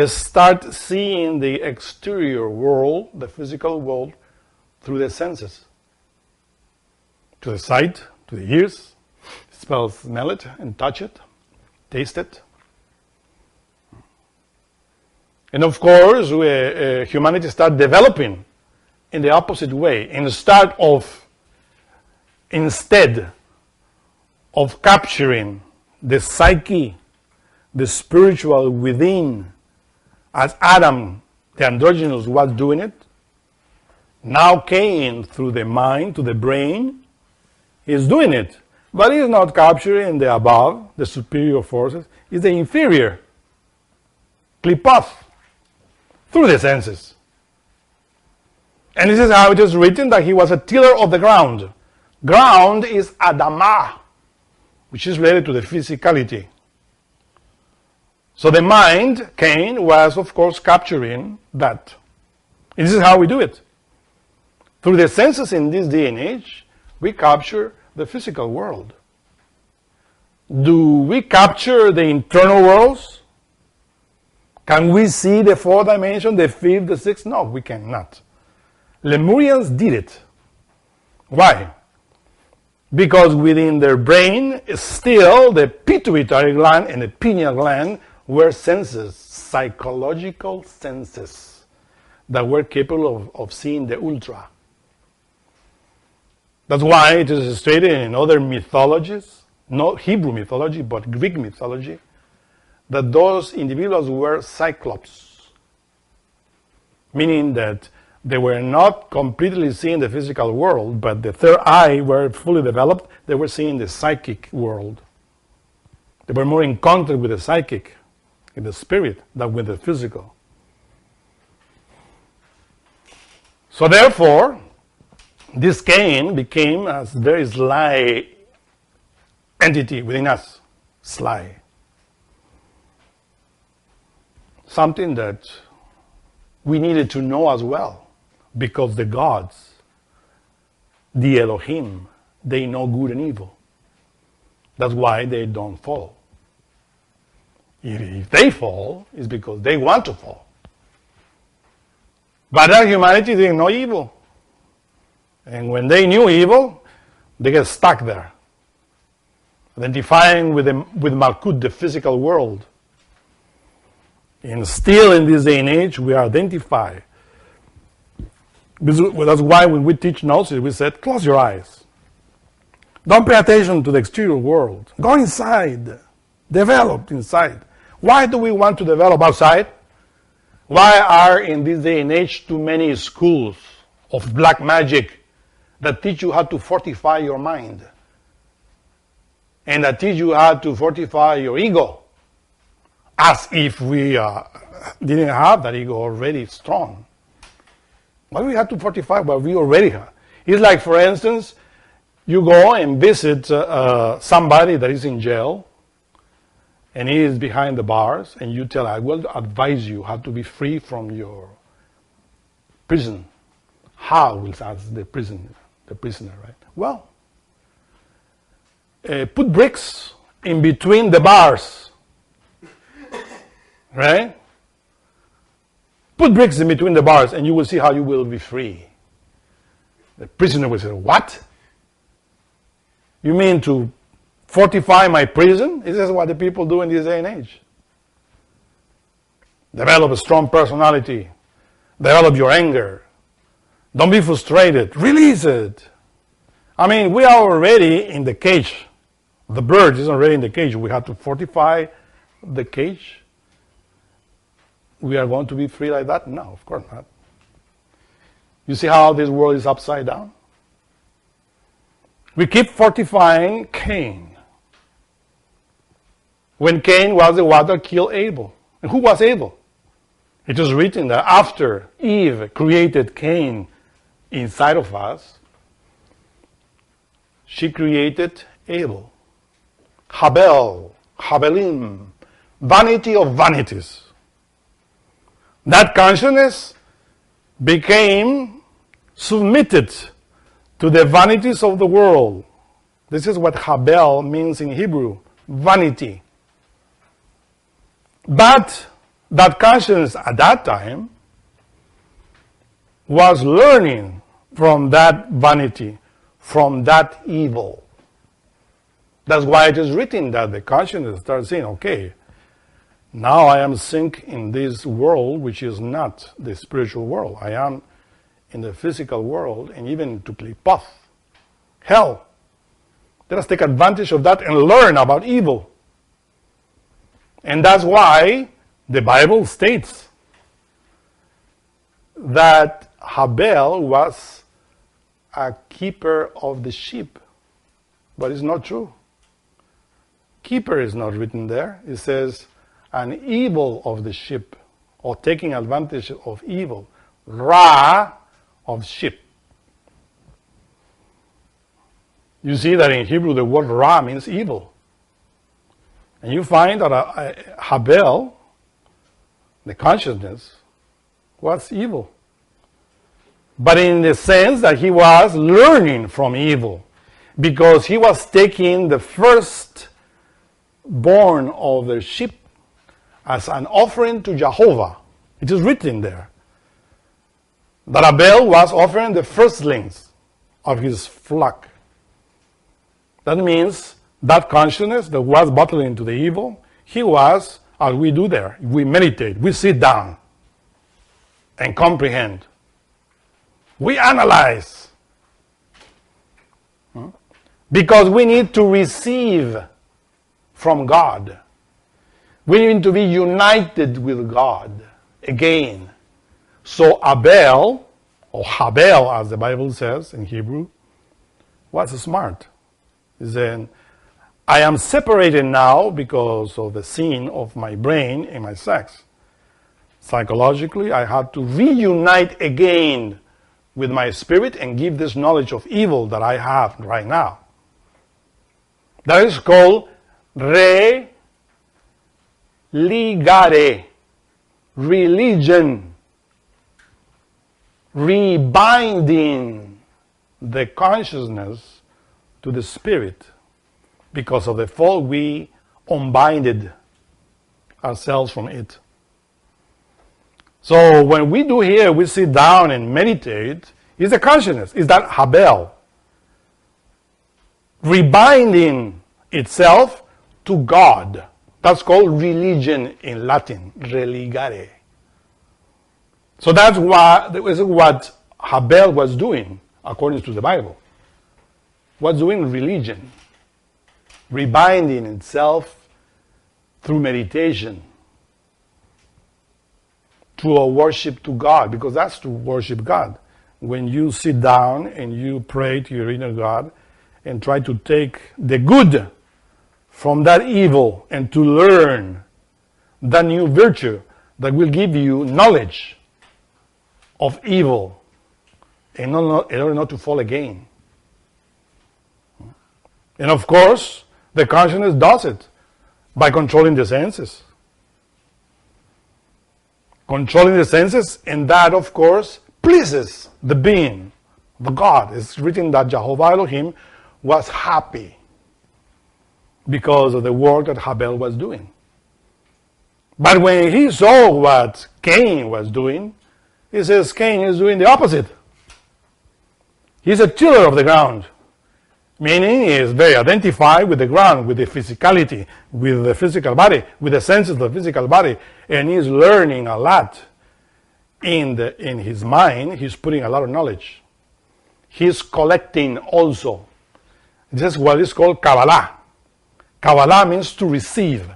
Speaker 2: start seeing the exterior world, the physical world, through the senses. To the sight, to the ears, smell it and touch it, taste it. And of course, humanity start developing in the opposite way. Instead of capturing the psyche, the spiritual within, as Adam, the androgynous, was doing it, now Cain, through the mind, to the brain, is doing it. But he is not capturing the above, the superior forces. It's the inferior, klipoth, through the senses. And this is how it is written that he was a tiller of the ground. Ground is Adamah, which is related to the physicality. So the mind, Cain, was of course capturing that. And this is how we do it. Through the senses in this day and age, we capture the physical world. Do we capture the internal worlds? Can we see the fourth dimension, the fifth, the sixth? No, we cannot. Lemurians did it. Why? Because within their brain, still the pituitary gland and the pineal gland were senses, psychological senses, that were capable of seeing the ultra. That's why it is stated in other mythologies, not Hebrew mythology, but Greek mythology, that those individuals were cyclops, meaning that they were not completely seeing the physical world, but the third eye were fully developed. They were seeing the psychic world. They were more in contact with the psychic, in the spirit, than with the physical. So therefore, this Cain became a very sly entity within us. Sly. Something that we needed to know as well, because the gods, the Elohim, they know good and evil. That's why they don't fall. If they fall, it's because they want to fall. But that humanity didn't know evil. And when they knew evil, they get stuck there, identifying with Malkut, the physical world. And still in this day and age, we identify. That's why when we teach Gnosis, we said, close your eyes. Don't pay attention to the exterior world. Go inside. Develop inside. Why do we want to develop outside? Why are in this day and age too many schools of black magic that teach you how to fortify your mind? And that teach you how to fortify your ego? As if we didn't have that ego already strong. Why do we have to fortify what we already have? It's like, for instance, you go and visit somebody that is in jail, and he is behind the bars, and you tell, I will advise you how to be free from your prison. How, will ask the prisoner, right? Well, put bricks in between the bars, right? Put bricks in between the bars, and you will see how you will be free. The prisoner will say, what? You mean to fortify my prison? This is what the people do in this day and age. Develop a strong personality. Develop your anger. Don't be frustrated. Release it. I mean, we are already in the cage. The bird is already in the cage. We have to fortify the cage. We are going to be free like that? No, of course not. You see how this world is upside down? We keep fortifying Cain. When Cain was the one that killed Abel. And who was Abel? It is written that after Eve created Cain inside of us, she created Abel. Habelim, vanity of vanities. That consciousness became submitted to the vanities of the world. This is what Habel means in Hebrew, vanity. But that consciousness at that time was learning from that vanity, from that evil. That's why it is written that the consciousness starts saying, okay, now I am sink in this world which is not the spiritual world. I am in the physical world, and even to Klipoth, hell. Let us take advantage of that and learn about evil. And that's why the Bible states that Abel was a keeper of the sheep. But it's not true. Keeper is not written there. It says an evil of the sheep, or taking advantage of evil. Ra of sheep. You see that in Hebrew the word Ra means evil. And you find that Abel, the consciousness, was evil. But in the sense that he was learning from evil, because he was taking the first born of the sheep as an offering to Jehovah. It is written there that Abel was offering the firstlings of his flock. That means that consciousness that was battling to the evil, he was, as we do there, we meditate, we sit down and comprehend. We analyze. Because we need to receive from God. We need to be united with God again. So Abel, or Habel as the Bible says in Hebrew, was smart. He said, I am separated now because of the sin of my brain and my sex. Psychologically, I had to reunite again with my spirit and give this knowledge of evil that I have right now. That is called religare, religion, rebinding the consciousness to the spirit. Because of the fall, we unbinded ourselves from it. So when we do here, we sit down and meditate, is the consciousness, is that Abel rebinding itself to God. That's called religion in Latin, religare. So that's what Abel was doing, according to the Bible. Was doing religion, rebinding itself through meditation to a worship to God, because that's to worship God. When you sit down and you pray to your inner God and try to take the good from that evil and to learn that new virtue that will give you knowledge of evil in order not to fall again. And of course, the consciousness does it by controlling the senses. Controlling the senses, and that, of course, pleases the being, the God. It's written that Jehovah Elohim was happy because of the work that Abel was doing. But when he saw what Cain was doing, he says Cain is doing the opposite. He's a tiller of the ground. Meaning he is very identified with the ground, with the physicality, with the physical body, with the senses of the physical body, and he's learning a lot. In his mind, he's putting a lot of knowledge. He's collecting also. This is what is called Kabbalah. Kabbalah means to receive.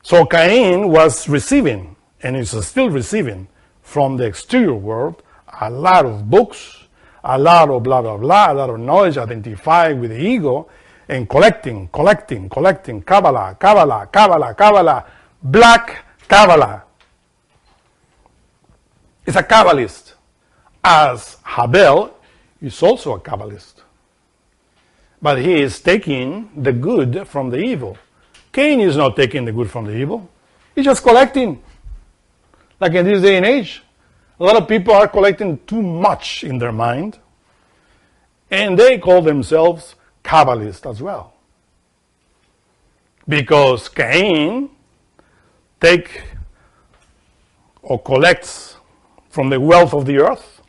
Speaker 2: So Cain was receiving, and is still receiving, from the exterior world, a lot of books, a lot of blah, blah, blah, a lot of knowledge identified with the ego, and collecting, Kabbalah, black Kabbalah. It's a Kabbalist. As Abel is also a Kabbalist. But he is taking the good from the evil. Cain is not taking the good from the evil. He's just collecting. Like in this day and age, a lot of people are collecting too much in their mind, and they call themselves Kabbalists as well. Because Cain takes or collects from the wealth of the earth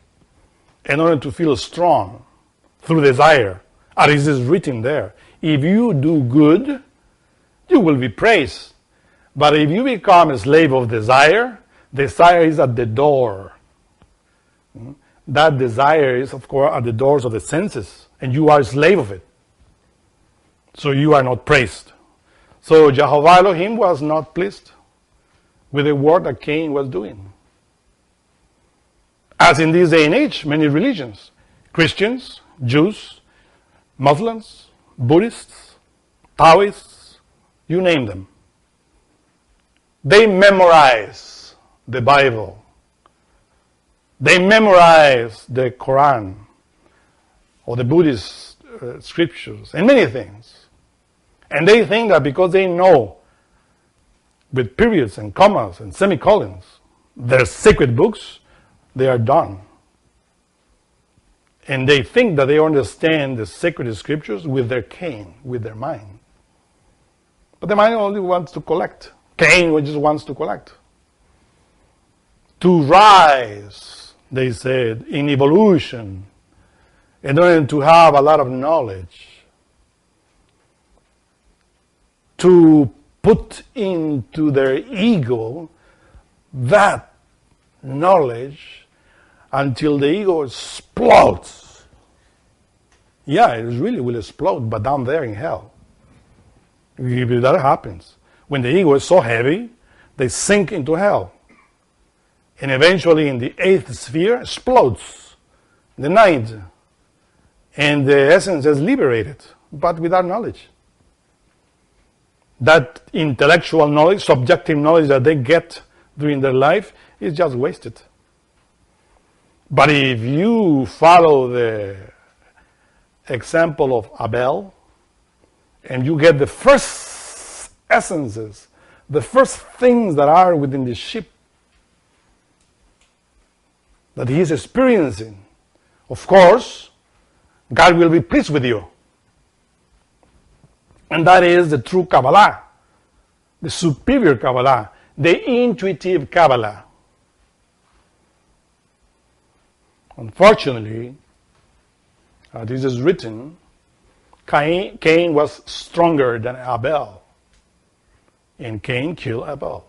Speaker 2: in order to feel strong through desire. As it is written there, if you do good, you will be praised. But if you become a slave of desire, desire is at the door. That desire is, of course, at the doors of the senses, and you are a slave of it. So you are not praised. So Jehovah Elohim was not pleased with the work that Cain was doing. As in this day and age, many religions, Christians, Jews, Muslims, Buddhists, Taoists, you name them, they memorize the Bible. They memorize the Quran or the Buddhist scriptures and many things. And they think that because they know with periods and commas and semicolons their sacred books, they are done. And they think that they understand the sacred scriptures with their Cain, with their mind. But the mind only wants to collect. Cain just wants to collect. To rise, they said, in evolution, in order to have a lot of knowledge, to put into their ego that knowledge until the ego explodes. Yeah, it really will explode, but down there in hell. If that happens, when the ego is so heavy, they sink into hell. And eventually in the 8th sphere explodes, the 9th. And the essence is liberated, but without knowledge. That intellectual knowledge, subjective knowledge that they get during their life is just wasted. But if you follow the example of Abel, and you get the first essences, the first things that are within the sheep that he is experiencing, of course, God will be pleased with you. And that is the true Kabbalah, the superior Kabbalah, the intuitive Kabbalah. Unfortunately, this is written, Cain was stronger than Abel, and Cain killed Abel.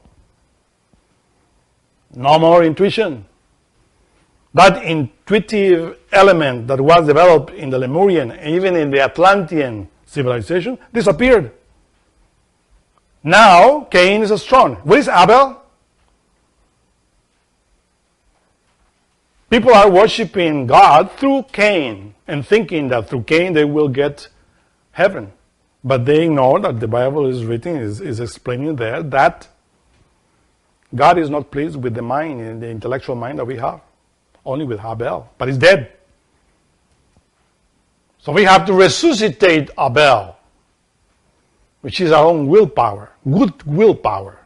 Speaker 2: No more intuition. That intuitive element that was developed in the Lemurian and even in the Atlantean civilization disappeared. Now Cain is strong. Where is Abel? People are worshiping God through Cain and thinking that through Cain they will get heaven. But they ignore that the Bible is written, is explaining there that God is not pleased with the mind and the intellectual mind that we have. Only with Abel, but he's dead. So we have to resuscitate Abel, which is our own willpower, good willpower.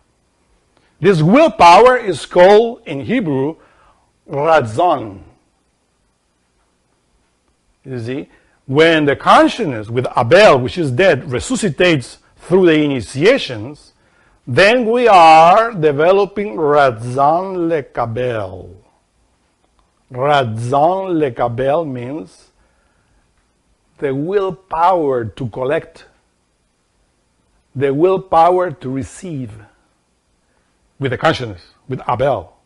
Speaker 2: This willpower is called in Hebrew razon. You see, when the consciousness with Abel, which is dead, resuscitates through the initiations, then we are developing razon lekabel. Razon lekabel means the willpower to collect, the willpower to receive, with the consciousness, with Abel,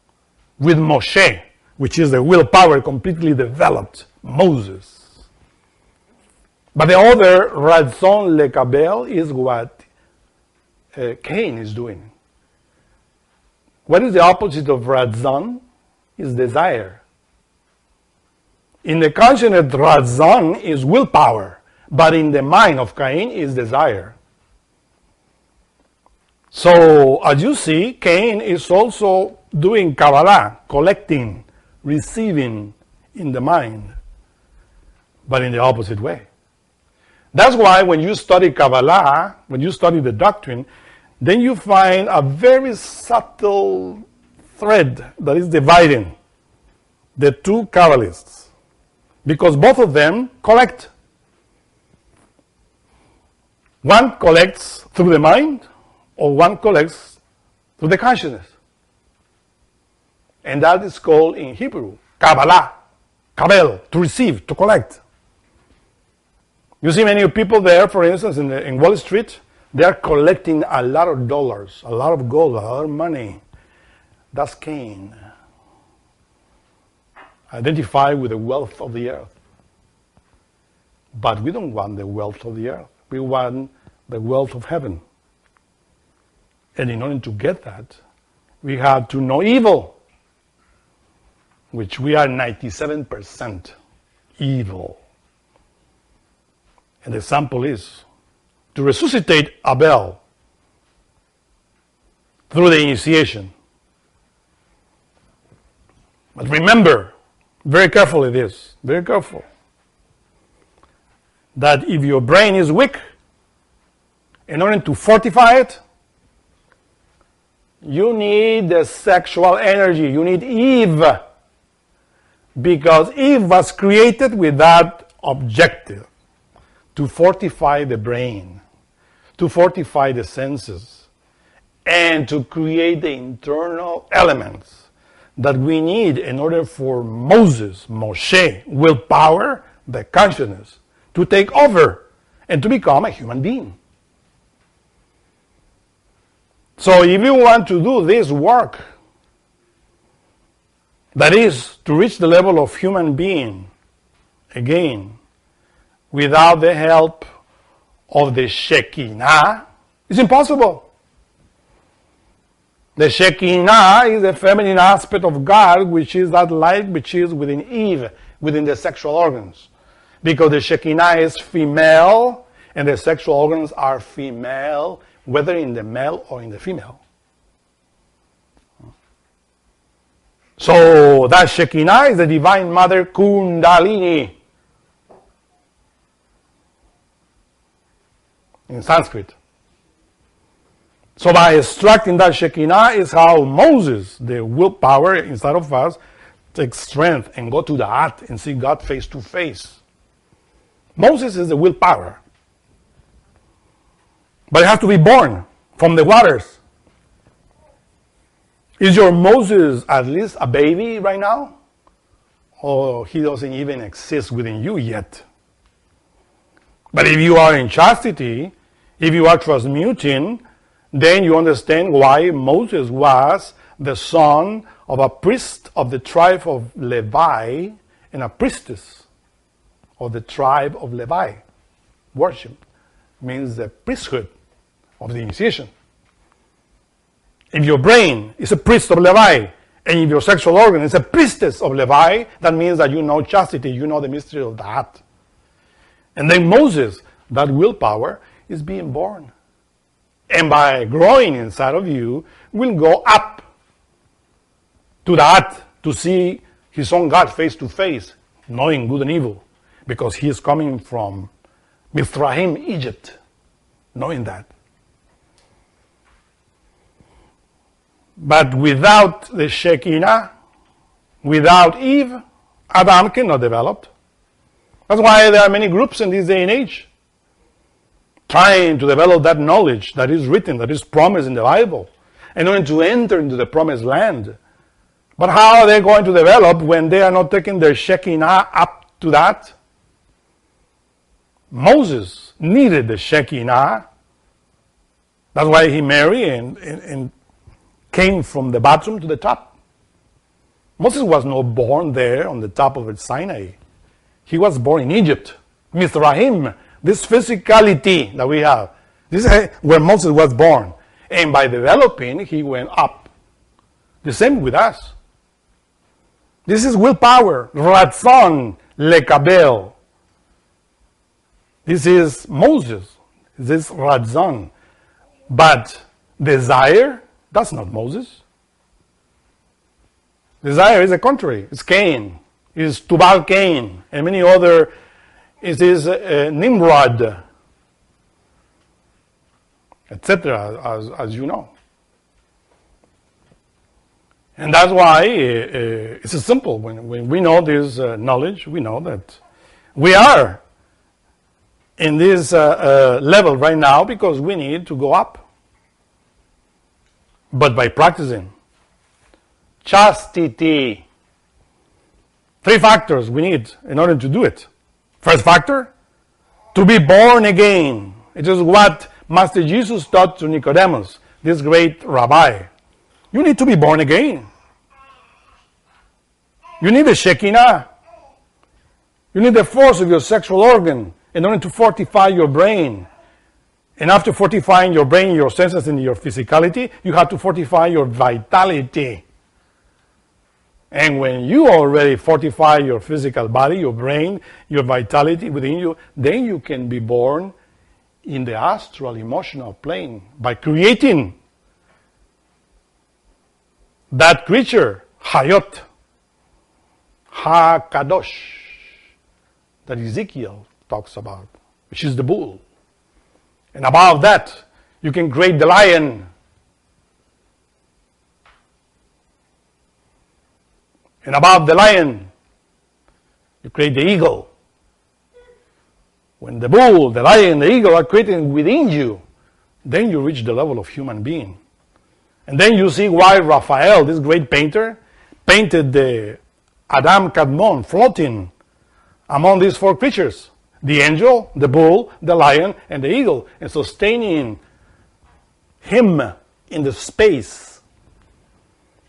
Speaker 2: with Moshe, which is the willpower completely developed, Moses. But the other razon lekabel is what Cain is doing. What is the opposite of razon? Is desire. In the consciousness, razon is willpower, but in the mind of Cain is desire. So, as you see, Cain is also doing Kabbalah, collecting, receiving in the mind, but in the opposite way. That's why when you study Kabbalah, when you study the doctrine, then you find a very subtle thread that is dividing the two Kabbalists. Because both of them collect. One collects through the mind, or one collects through the consciousness. And that is called in Hebrew, Kabbalah, Kabel, to receive, to collect. You see many people there, for instance, in Wall Street, they are collecting a lot of dollars, a lot of gold, a lot of money. That's Cain. Identify with the wealth of the earth. But we don't want the wealth of the earth. We want the wealth of heaven. And in order to get that, we have to know evil, which we are 97% evil. And the example is to resuscitate Abel through the initiation. But remember, very carefully this, very careful, that if your brain is weak, in order to fortify it, you need the sexual energy. You need Eve. Because Eve was created with that objective, to fortify the brain, to fortify the senses, and to create the internal elements that we need in order for Moshe, willpower, the consciousness, to take over and to become a human being. So if you want to do this work, that is, to reach the level of human being, again, without the help of the Shekinah, it's impossible. The Shekinah is the feminine aspect of God, which is that light which is within Eve, within the sexual organs. Because the Shekinah is female, and the sexual organs are female, whether in the male or in the female. So that Shekinah is the Divine Mother Kundalini in Sanskrit. So by extracting that Shekinah is how Moses, the willpower inside of us, takes strength and go to the heart and see God face to face. Moses is the willpower. But it has to be born from the waters. Is your Moses at least a baby right now? Or he doesn't even exist within you yet? But if you are in chastity, if you are transmuting, then you understand why Moses was the son of a priest of the tribe of Levi and a priestess of the tribe of Levi. Worship means the priesthood of the initiation. If your brain is a priest of Levi, and if your sexual organ is a priestess of Levi, that means that you know chastity, you know the mystery of that. And then Moses, that willpower, is being born. And by growing inside of you, will go up to that to see his own God face to face, knowing good and evil, because he is coming from Mizraim, Egypt, knowing that. But without the Shekinah, without Eve, Adam cannot develop. That's why there are many groups in this day and age trying to develop that knowledge that is written, that is promised in the Bible, in order to enter into the promised land. But how are they going to develop when they are not taking their Shekinah up to that? Moses needed the Shekinah. That's why he married and came from the bottom to the top. Moses was not born there on the top of Sinai. He was born in Egypt, Mizraim, this physicality that we have. This is where Moses was born. And by developing, he went up. The same with us. This is willpower, Ratzon, Lekabel. This is Moses. This is Ratzon. But desire, that's not Moses. Desire is the contrary. It's Cain. It's Tubal Cain. And many other. It is Nimrod. Etc. As you know. And that's why it's simple. When we know this knowledge, we know that we are in this level right now because we need to go up. But by practicing chastity, 3 factors we need in order to do it. First factor, to be born again. It is what Master Jesus taught to Nicodemus, this great rabbi. You need to be born again. You need the Shekinah. You need the force of your sexual organ in order to fortify your brain. And after fortifying your brain, your senses, and your physicality, you have to fortify your vitality. And when you already fortify your physical body, your brain, your vitality within you, then you can be born in the astral emotional plane by creating that creature, Hayot, HaKadosh, that Ezekiel talks about, which is the bull. And above that, you can create the lion. And above the lion, you create the eagle. When the bull, the lion, the eagle are created within you, then you reach the level of human being. And then you see why Raphael, this great painter, painted the Adam Kadmon floating among these 4 creatures. The angel, the bull, the lion, and the eagle, and sustaining him in the space.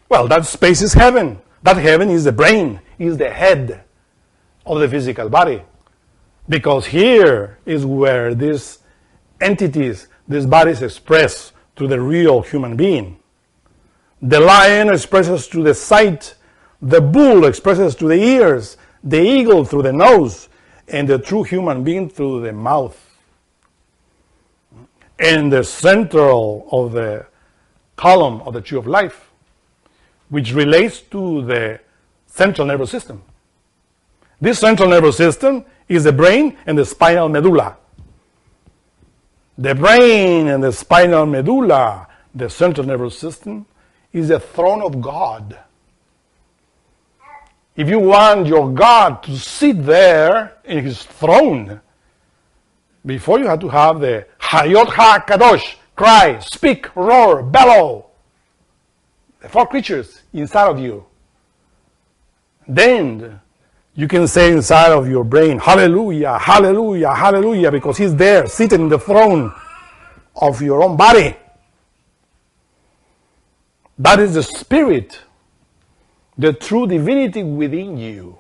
Speaker 2: Well, that space is heaven. That heaven is the brain, is the head of the physical body. Because here is where these entities, these bodies express to the real human being. The lion expresses to the sight, the bull expresses to the ears, the eagle through the nose, and the true human being through the mouth. And the central of the column of the tree of life, which relates to the central nervous system. This central nervous system is the brain and the spinal medulla. The brain and the spinal medulla, the central nervous system, is the throne of God. If you want your God to sit there in his throne, before you have to have the Hayot HaKadosh, cry, speak, roar, bellow, the 4 creatures inside of you. Then you can say inside of your brain, hallelujah, hallelujah, hallelujah, because he's there, sitting in the throne of your own body. That is the spirit, the true divinity within you,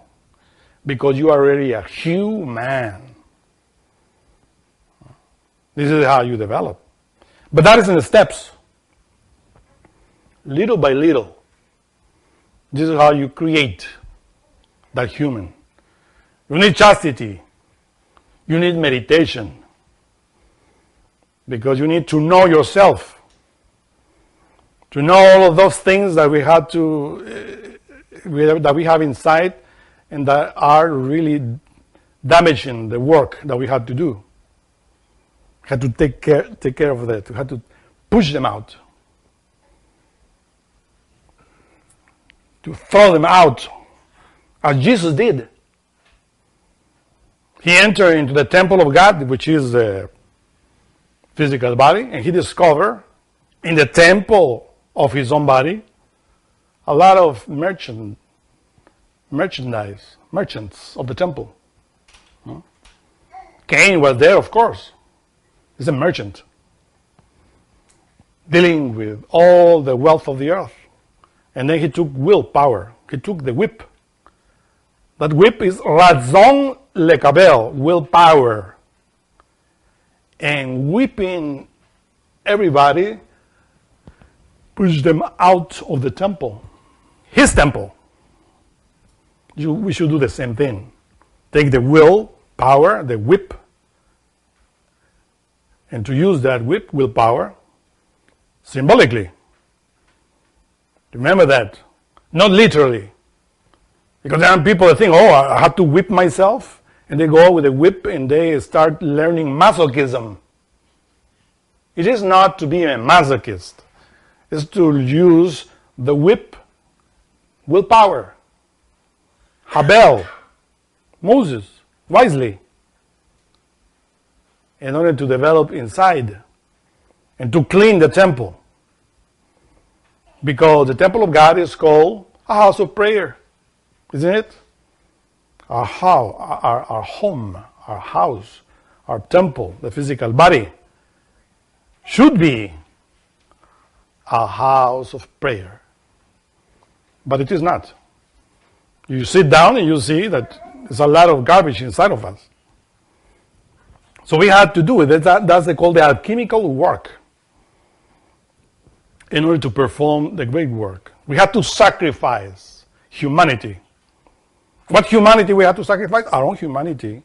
Speaker 2: because you are already a human. This is how you develop. But that is in the steps. Little by little. This is how you create that human. You need chastity. You need meditation. Because you need to know yourself. To know all of those things that we have that we have inside and that are really damaging the work that we have to do. We have to take care of that. We have to push them out. To throw them out, as Jesus did. He entered into the temple of God, which is the physical body, and he discovered in the temple of his own body a lot of merchants of the temple. Cain was there, of course. He's a merchant, dealing with all the wealth of the earth. And then he took willpower. He took the whip. That whip is razon lekabel, willpower. And whipping everybody, push them out of the temple. His temple. We should do the same thing. Take the willpower, the whip, and to use that whip, willpower, symbolically. Remember that. Not literally. Because there are people that think, oh, I have to whip myself. And they go with a whip and they start learning masochism. It is not to be a masochist. It's to use the whip, willpower. Abel, Moses, wisely. in order to develop inside and to clean the temple. Because the temple of God is called a house of prayer, isn't it? Our house, our home, our house, our temple, the physical body, should be a house of prayer. But it is not. You sit down and you see that there's a lot of garbage inside of us. So we had to do it. That's called the alchemical work in order to perform the great work. We had to sacrifice humanity. What humanity we had to sacrifice? Our own humanity,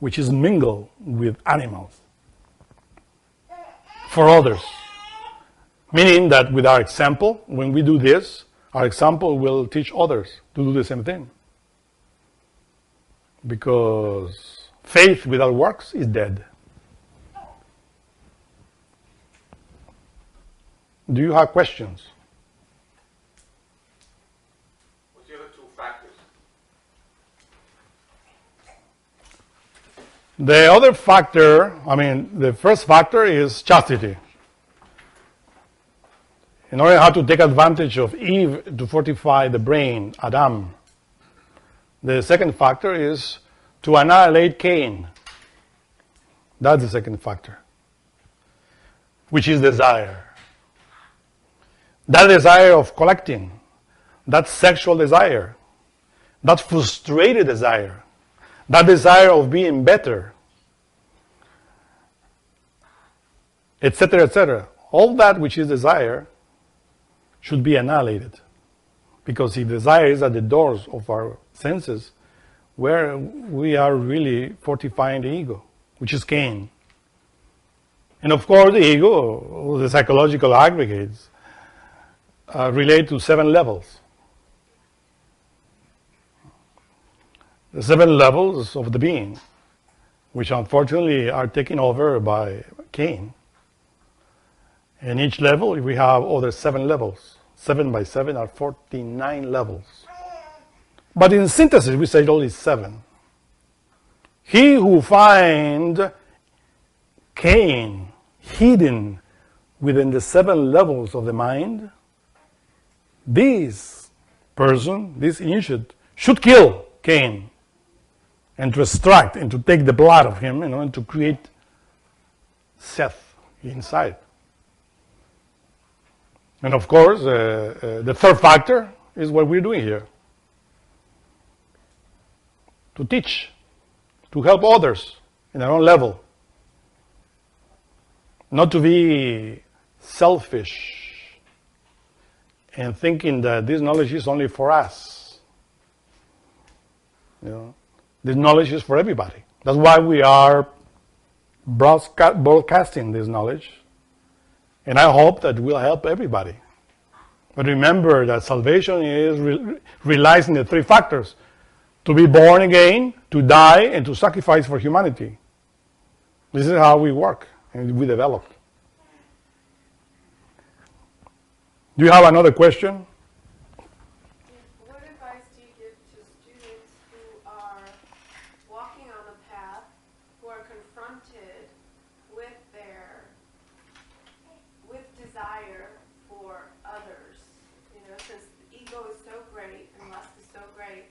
Speaker 2: which is mingled with animals for others. Meaning that with our example, when we do this, our example will teach others to do the same thing. Because faith without works is dead. Do you have questions?
Speaker 3: What's the other two factors?
Speaker 2: The other factor, the first factor is chastity. In order how to take advantage of Eve to fortify the brain, Adam. The second factor is to annihilate Cain. That's the second factor, which is desire. That desire of collecting, that sexual desire, that frustrated desire, that desire of being better, etc., etc. All that which is desire should be annihilated. Because if desire is at the doors of our senses, where we are really fortifying the ego, which is Cain. And of course the ego, the psychological aggregates, relate to 7 levels. The 7 levels of the being, which unfortunately are taken over by Cain. And each level, we have other 7 levels. 7 by 7 are 49 levels. But in synthesis, we say only 7. He who finds Cain hidden within the 7 levels of the mind, this person, this initiate, should kill Cain and to extract and to take the blood of him and to create Seth inside. And of course, the third factor is what we're doing here. To teach, to help others in their own level. Not to be selfish and thinking that this knowledge is only for us. This knowledge is for everybody. That's why we are broadcasting this knowledge. And I hope that will help everybody. But remember that salvation is relies in the 3 factors. To be born again, to die, and to sacrifice for humanity. This is how we work and we develop. Do you have another question?
Speaker 1: What advice do you give to students who are walking on the path, who are confronted with desire for others? Since the ego is so great and lust is so great,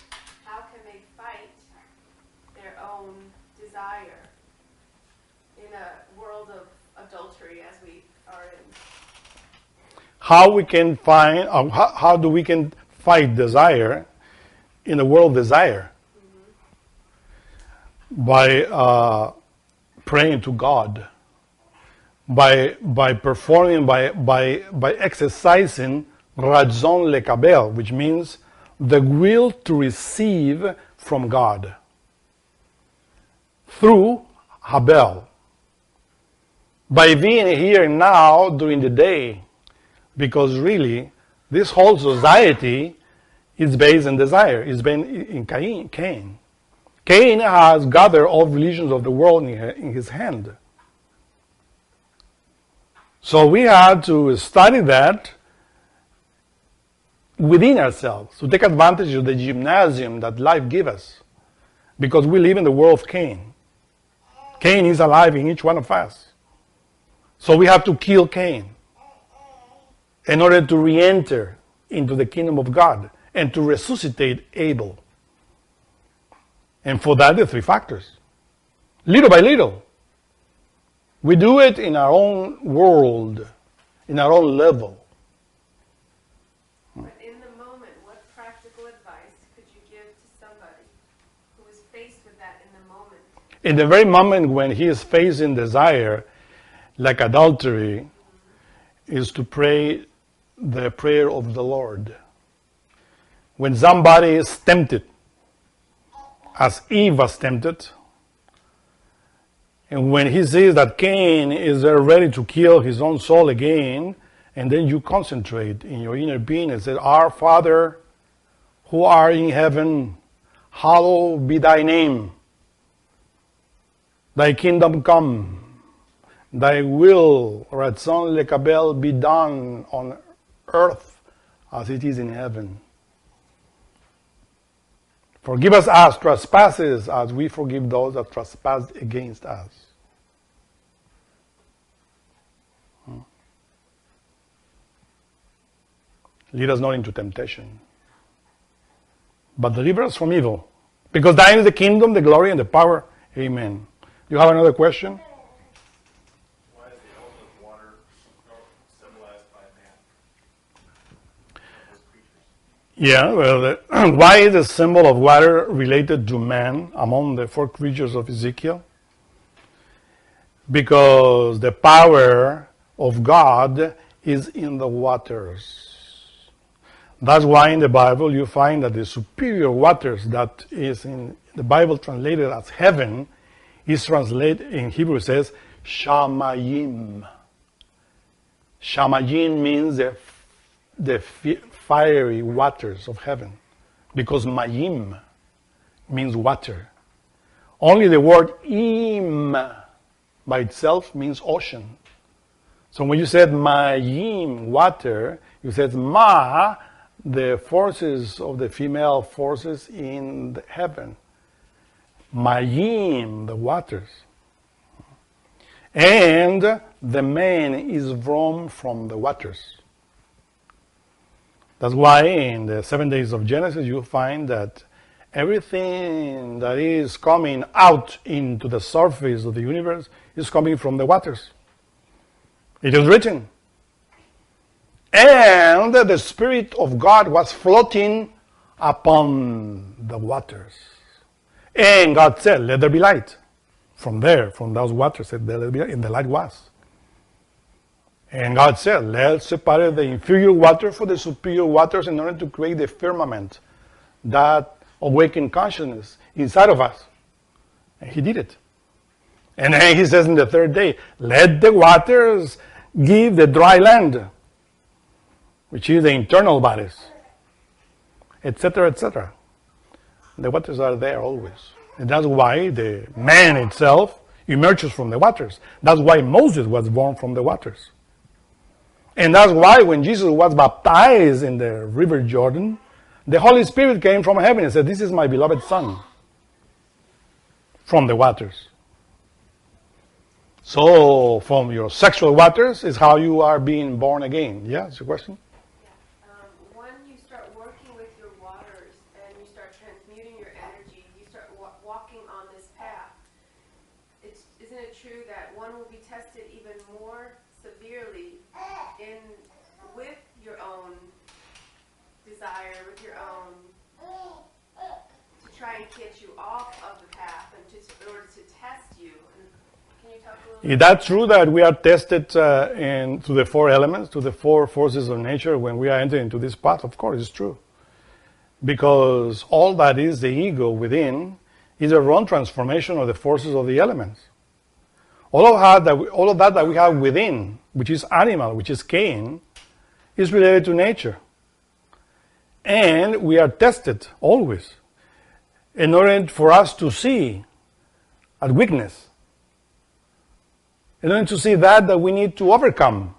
Speaker 1: how can they fight their own desire in a world of adultery as we are in?
Speaker 2: How we can find, how do we can fight desire in the world of desire? Mm-hmm. By praying to God, by performing, by exercising Razon le Kabbalah, which means the will to receive from God through Abel. By being here now during the day, because really this whole society is based on desire, is based in Cain. Cain has gathered all religions of the world in his hand. So we had to study that within ourselves, to take advantage of the gymnasium that life gives us, because we live in the world of Cain. Cain is alive in each one of us. So we have to kill Cain in order to re-enter into the kingdom of God and to resuscitate Abel. And for that, the three factors. Little by little. We do it in our own world, in our own level.
Speaker 1: But in the moment, what practical advice could you give to somebody who is faced with that in the moment?
Speaker 2: In the very moment when he is facing desire, like adultery, is to pray the prayer of the Lord. When somebody is tempted, as Eve was tempted, and when he sees that Cain is there ready to kill his own soul again, and then you concentrate in your inner being and say, Our Father, who art in heaven, hallowed be thy name. Thy kingdom come. Thy will, Ratzon lekabel, be done on earth as it is in heaven. Forgive us our trespasses as we forgive those that trespass against us. Lead us not into temptation, but deliver us from evil. Because thine is the kingdom, the glory, and the power. Amen. Do you have another question?
Speaker 3: Why is the element of water symbolized by man? Those creatures.
Speaker 2: Yeah, well, why is the symbol of water related to man among the four creatures of Ezekiel? Because the power of God is in the waters. That's why in the Bible you find that the superior waters that is in the Bible translated as heaven is translated in Hebrew, it says Shamayim. Shamayim means the fiery waters of heaven, because Mayim means water. Only the word Im by itself means ocean. So when you said Mayim, water, you said Ma, the forces of the female forces in the heaven. Mayim, the waters. And the man is from the waters. That's why in the 7 days of Genesis you find that everything that is coming out into the surface of the universe is coming from the waters. It is written. And the Spirit of God was floating upon the waters. And God said, let there be light. From those waters, said, let there be light. And the light was. And God said, let's separate the inferior water from the superior waters in order to create the firmament, that awakened consciousness inside of us. And he did it. And then he says in the third day, let the waters give the dry land, which is the internal bodies, etc., etc. The waters are there always. And that's why the man itself emerges from the waters. That's why Moses was born from the waters. And that's why when Jesus was baptized in the river Jordan, the Holy Spirit came from heaven and said, this is my beloved Son, from the waters. So, from your sexual waters is how you are being born again. Yeah, that's your question?
Speaker 1: When you start working with your waters and you start transmuting your energy, you start walking on this path, isn't it true that one will be tested even more severely with your own desire, with your own, to try and get you off of the path and in order to test you? Can you talk a little bit?
Speaker 2: Is that true that we are tested to the four elements, to the four forces of nature when we are entering into this path? Of course, it's true. Because all that is the ego within is a wrong transformation of the forces of the elements. All of that we have within, which is animal, which is Cain, is related to nature. And we are tested always in order for us to see our weakness. In order to see that we need to overcome.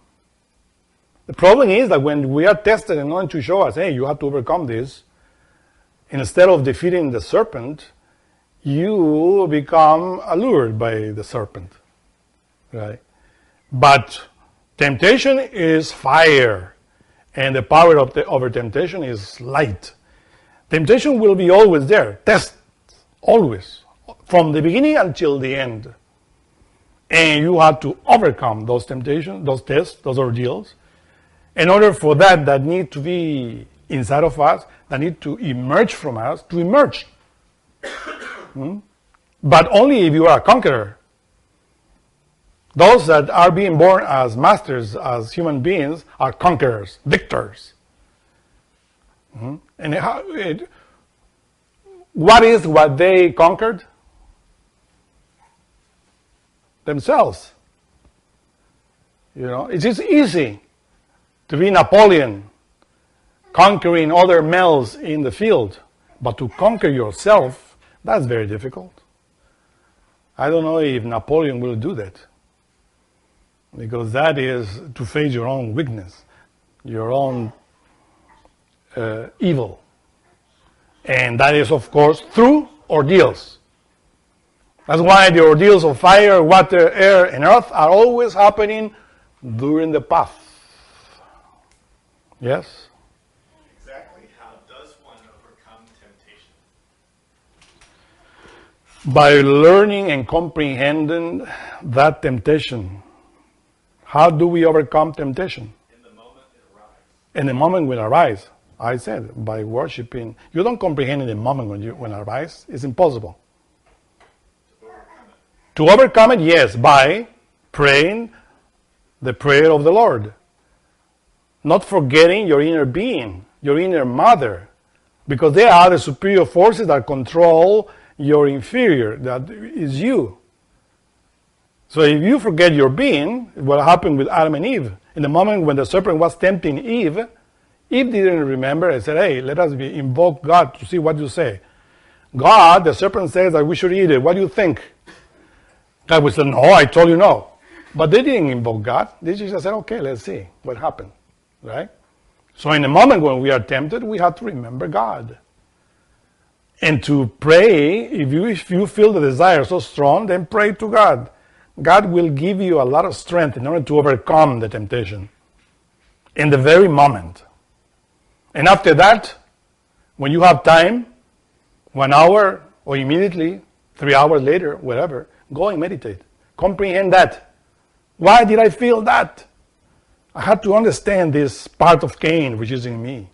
Speaker 2: The problem is that when we are tested in order to show us, hey, you have to overcome this, instead of defeating the serpent, you become allured by the serpent, right? But temptation is fire, and the power over temptation is light. Temptation will be always there, test, always, from the beginning until the end. And you have to overcome those temptations, those tests, those ordeals. In order for that need to be inside of us, that need to emerge from us, to emerge. But only if you are a conqueror. Those that are being born as masters, as human beings, are conquerors, victors. And what is what they conquered? Themselves. You know, it is easy to be Napoleon, conquering other males in the field, but to conquer yourself, that's very difficult. I don't know if Napoleon will do that, because that is to face your own weakness, your own evil. And that is, of course, through ordeals. That's why the ordeals of fire, water, air, and earth are always happening during the path. Yes?
Speaker 3: Exactly how does one overcome temptation?
Speaker 2: By learning and comprehending that temptation. How do we overcome temptation?
Speaker 3: In the moment it arrives.
Speaker 2: In the moment will arise. I said, by worshiping. You don't comprehend in the moment when it arises. It's impossible. To overcome it, yes, by praying the prayer of the Lord. Not forgetting your inner being, your inner mother. Because they are the superior forces that control your inferior, that is you. So if you forget your being, what happened with Adam and Eve? In the moment when the serpent was tempting Eve, Eve didn't remember and said, hey, let us invoke God to see what you say. God, the serpent says that we should eat it. What do you think? God would say, no, I told you no. But they didn't invoke God. They just said, okay, let's see what happened. Right? So in the moment when we are tempted, we have to remember God. And to pray, if you feel the desire so strong, then pray to God. God will give you a lot of strength in order to overcome the temptation in the very moment. And after that, when you have time, 1 hour or immediately, 3 hours later, whatever, go and meditate. Comprehend that. Why did I feel that? I had to understand this part of Cain which is in me.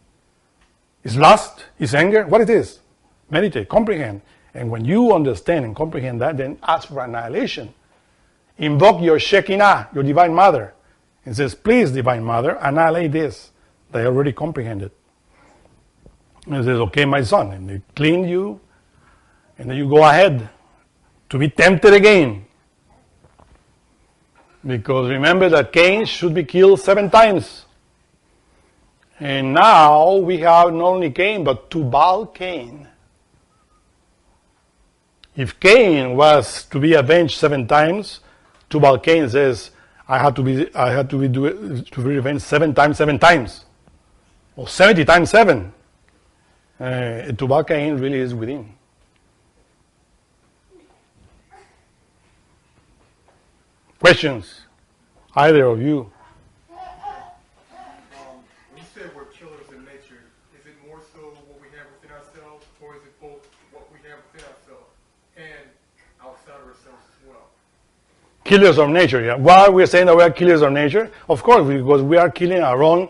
Speaker 2: Is lust? Is anger? What it is? Meditate, comprehend. And when you understand and comprehend that, then ask for annihilation. Invoke your Shekinah, your Divine Mother, and says, please, Divine Mother, annihilate this. They already comprehended. And says, okay, my son. And they clean you, and then you go ahead to be tempted again. Because remember that Cain should be killed 7 times. And now we have not only Cain, but Tubal Cain. If Cain was to be avenged 7 times, Tubal Cain says, I had to be revenged 7 times, 7 times. Or 70 times 7. Tubal Cain really is within. Questions? Either of you?
Speaker 4: When you said we're killers in nature, is it more so what we have within ourselves, or is it both what we have within ourselves and outside of ourselves as well?
Speaker 2: Killers of nature, yeah. Why we're saying that we are killers of nature? Of course, because we are killing our own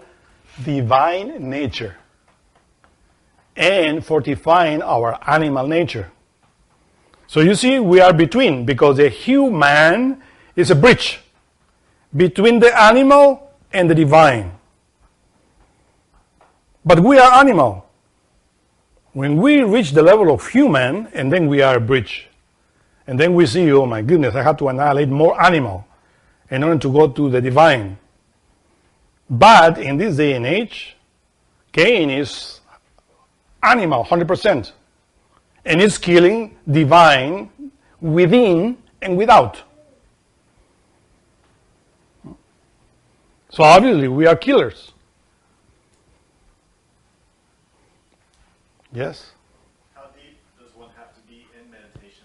Speaker 2: divine nature and fortifying our animal nature. So you see, we are between, because the human is a bridge between the animal and the divine. But we are animal. When we reach the level of human, and then we are a bridge. And then we see, oh my goodness, I have to annihilate more animal in order to go to the divine. But in this day and age, Cain is animal, 100%. And is killing divine within and without. So obviously we are killers. Yes?
Speaker 3: How deep does one have to be in meditation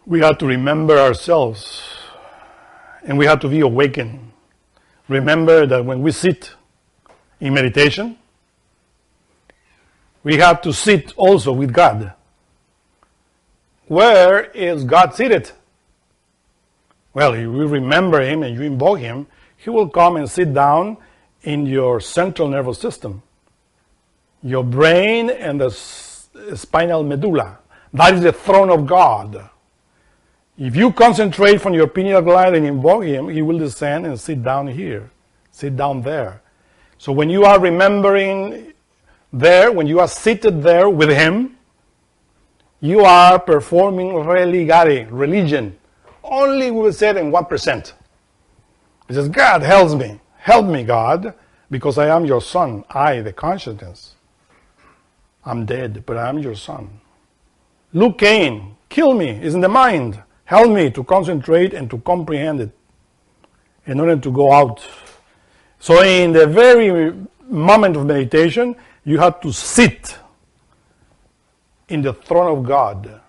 Speaker 2: we have to remember ourselves, and we have to be awakened. Remember that when we sit in meditation, we have to sit also with God. Where is God seated? Well, if you remember Him and you invoke Him, He will come and sit down in your central nervous system, your brain and the spinal medulla. That is the throne of God. If you concentrate from your pineal gland and invoke Him, He will descend and sit down here, sit down there. So when you are remembering there, when you are seated there with Him, you are performing religare, religion. Only we will say it in 1%. It says, God help me, God, because I am your son. I, the consciousness. I'm dead, but I am your son. Look, Cain, kill me, it's in the mind. Help me to concentrate and to comprehend it in order to go out. So in the very moment of meditation, you have to sit in the throne of God.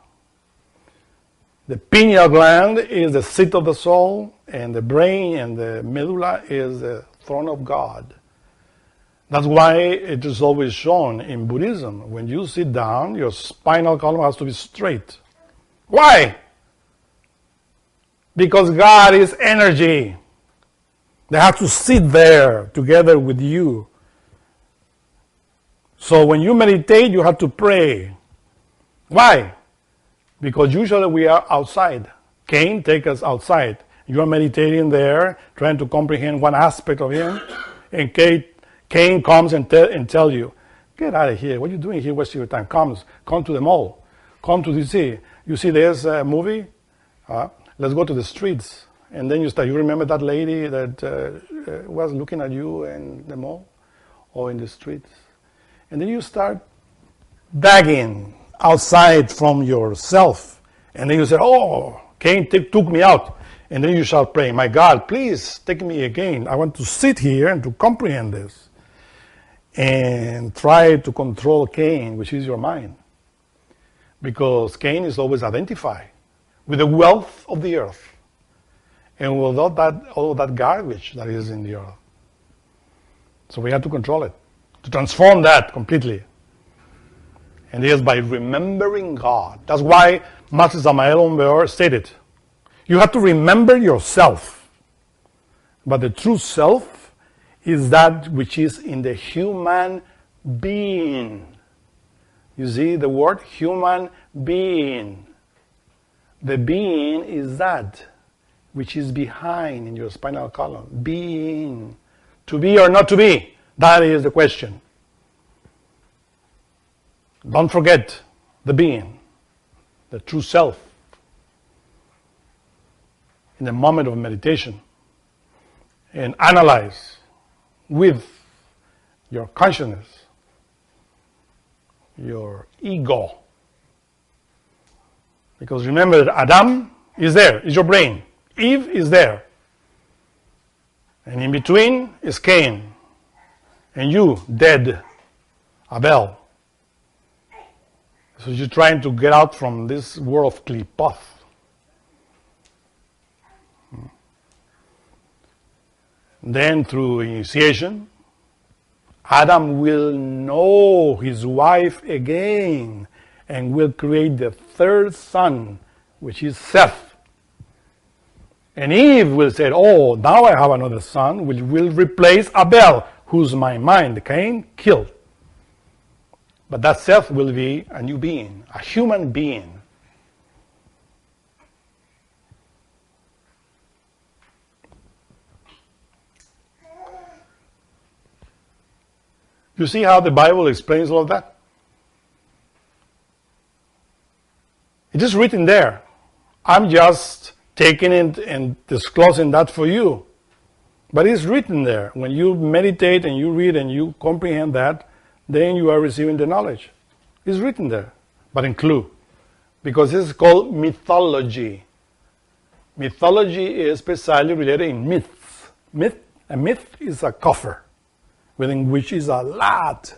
Speaker 2: The pineal gland is the seat of the soul, and the brain and the medulla is the throne of God. That's why it is always shown in Buddhism. When you sit down, your spinal column has to be straight. Why? Because God is energy. They have to sit there together with you. So when you meditate, you have to pray. Why? Because usually we are outside. Cain take us outside. You are meditating there, trying to comprehend one aspect of him, and Cain comes and tell you, get out of here. What are you doing here? Wasting your time. Come to the mall. Come to the sea. You see this movie? Let's go to the streets. And then you remember that lady that was looking at you in the mall or in the streets. And then you start begging outside from yourself. And then you say, oh, Cain took me out. And then you shall pray, my God, please take me again. I want to sit here and to comprehend this. And try to control Cain, which is your mind. Because Cain is always identified with the wealth of the earth. And with all that garbage that is in the earth. So we have to control it. To transform that completely. And it is by remembering God. That's why Master Samael Onbeor stated, you have to remember yourself. But the true self is that which is in the human being. You see the word human being. The being is that which is behind in your spinal column. Being. To be or not to be. That is the question. Don't forget the being, the true self. In the moment of meditation, and analyze with your consciousness, your ego. Because remember that Adam is there, is your brain. Eve is there. And in between is Cain. And you, dead, Abel. So you're trying to get out from this world of klipoth. Then through initiation, Adam will know his wife again and will create the third son, which is Seth. And Eve will say, oh, now I have another son, which will replace Abel, whose my mind, Cain, killed. But that Seth will be a new being, a human being. You see how the Bible explains all of that? It is written there. I'm just taking it and disclosing that for you. But it's written there. When you meditate and you read and you comprehend that, then you are receiving the knowledge. It's written there, but in clue. Because this is called mythology. Mythology is precisely related in myths. A myth is a coffer, within which is a lot.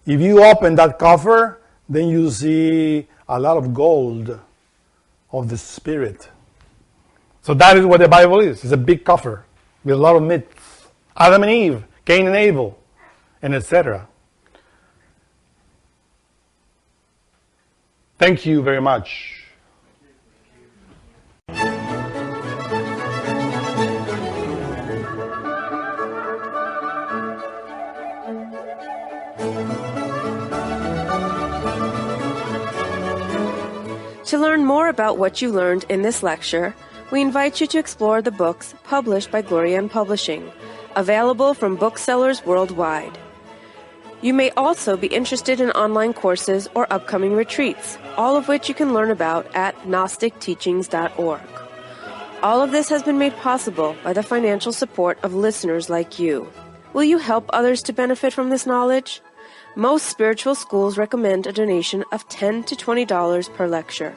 Speaker 2: If you open that coffer, then you see a lot of gold. of the Spirit. So that is what the Bible is. It's a big coffer with a lot of myths. Adam and Eve, Cain and Abel, and etc. Thank you very much.
Speaker 1: To learn more about what you learned in this lecture, we invite you to explore the books published by Gloria and Publishing, available from booksellers worldwide. You may also be interested in online courses or upcoming retreats, all of which you can learn about at gnosticteachings.org. All of this has been made possible by the financial support of listeners like you. Will you help others to benefit from this knowledge? Most spiritual schools recommend a donation of $10 to $20 per lecture.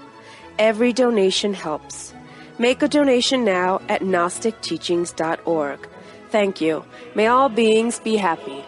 Speaker 1: Every donation helps. Make a donation now at gnosticteachings.org. Thank you. May all beings be happy.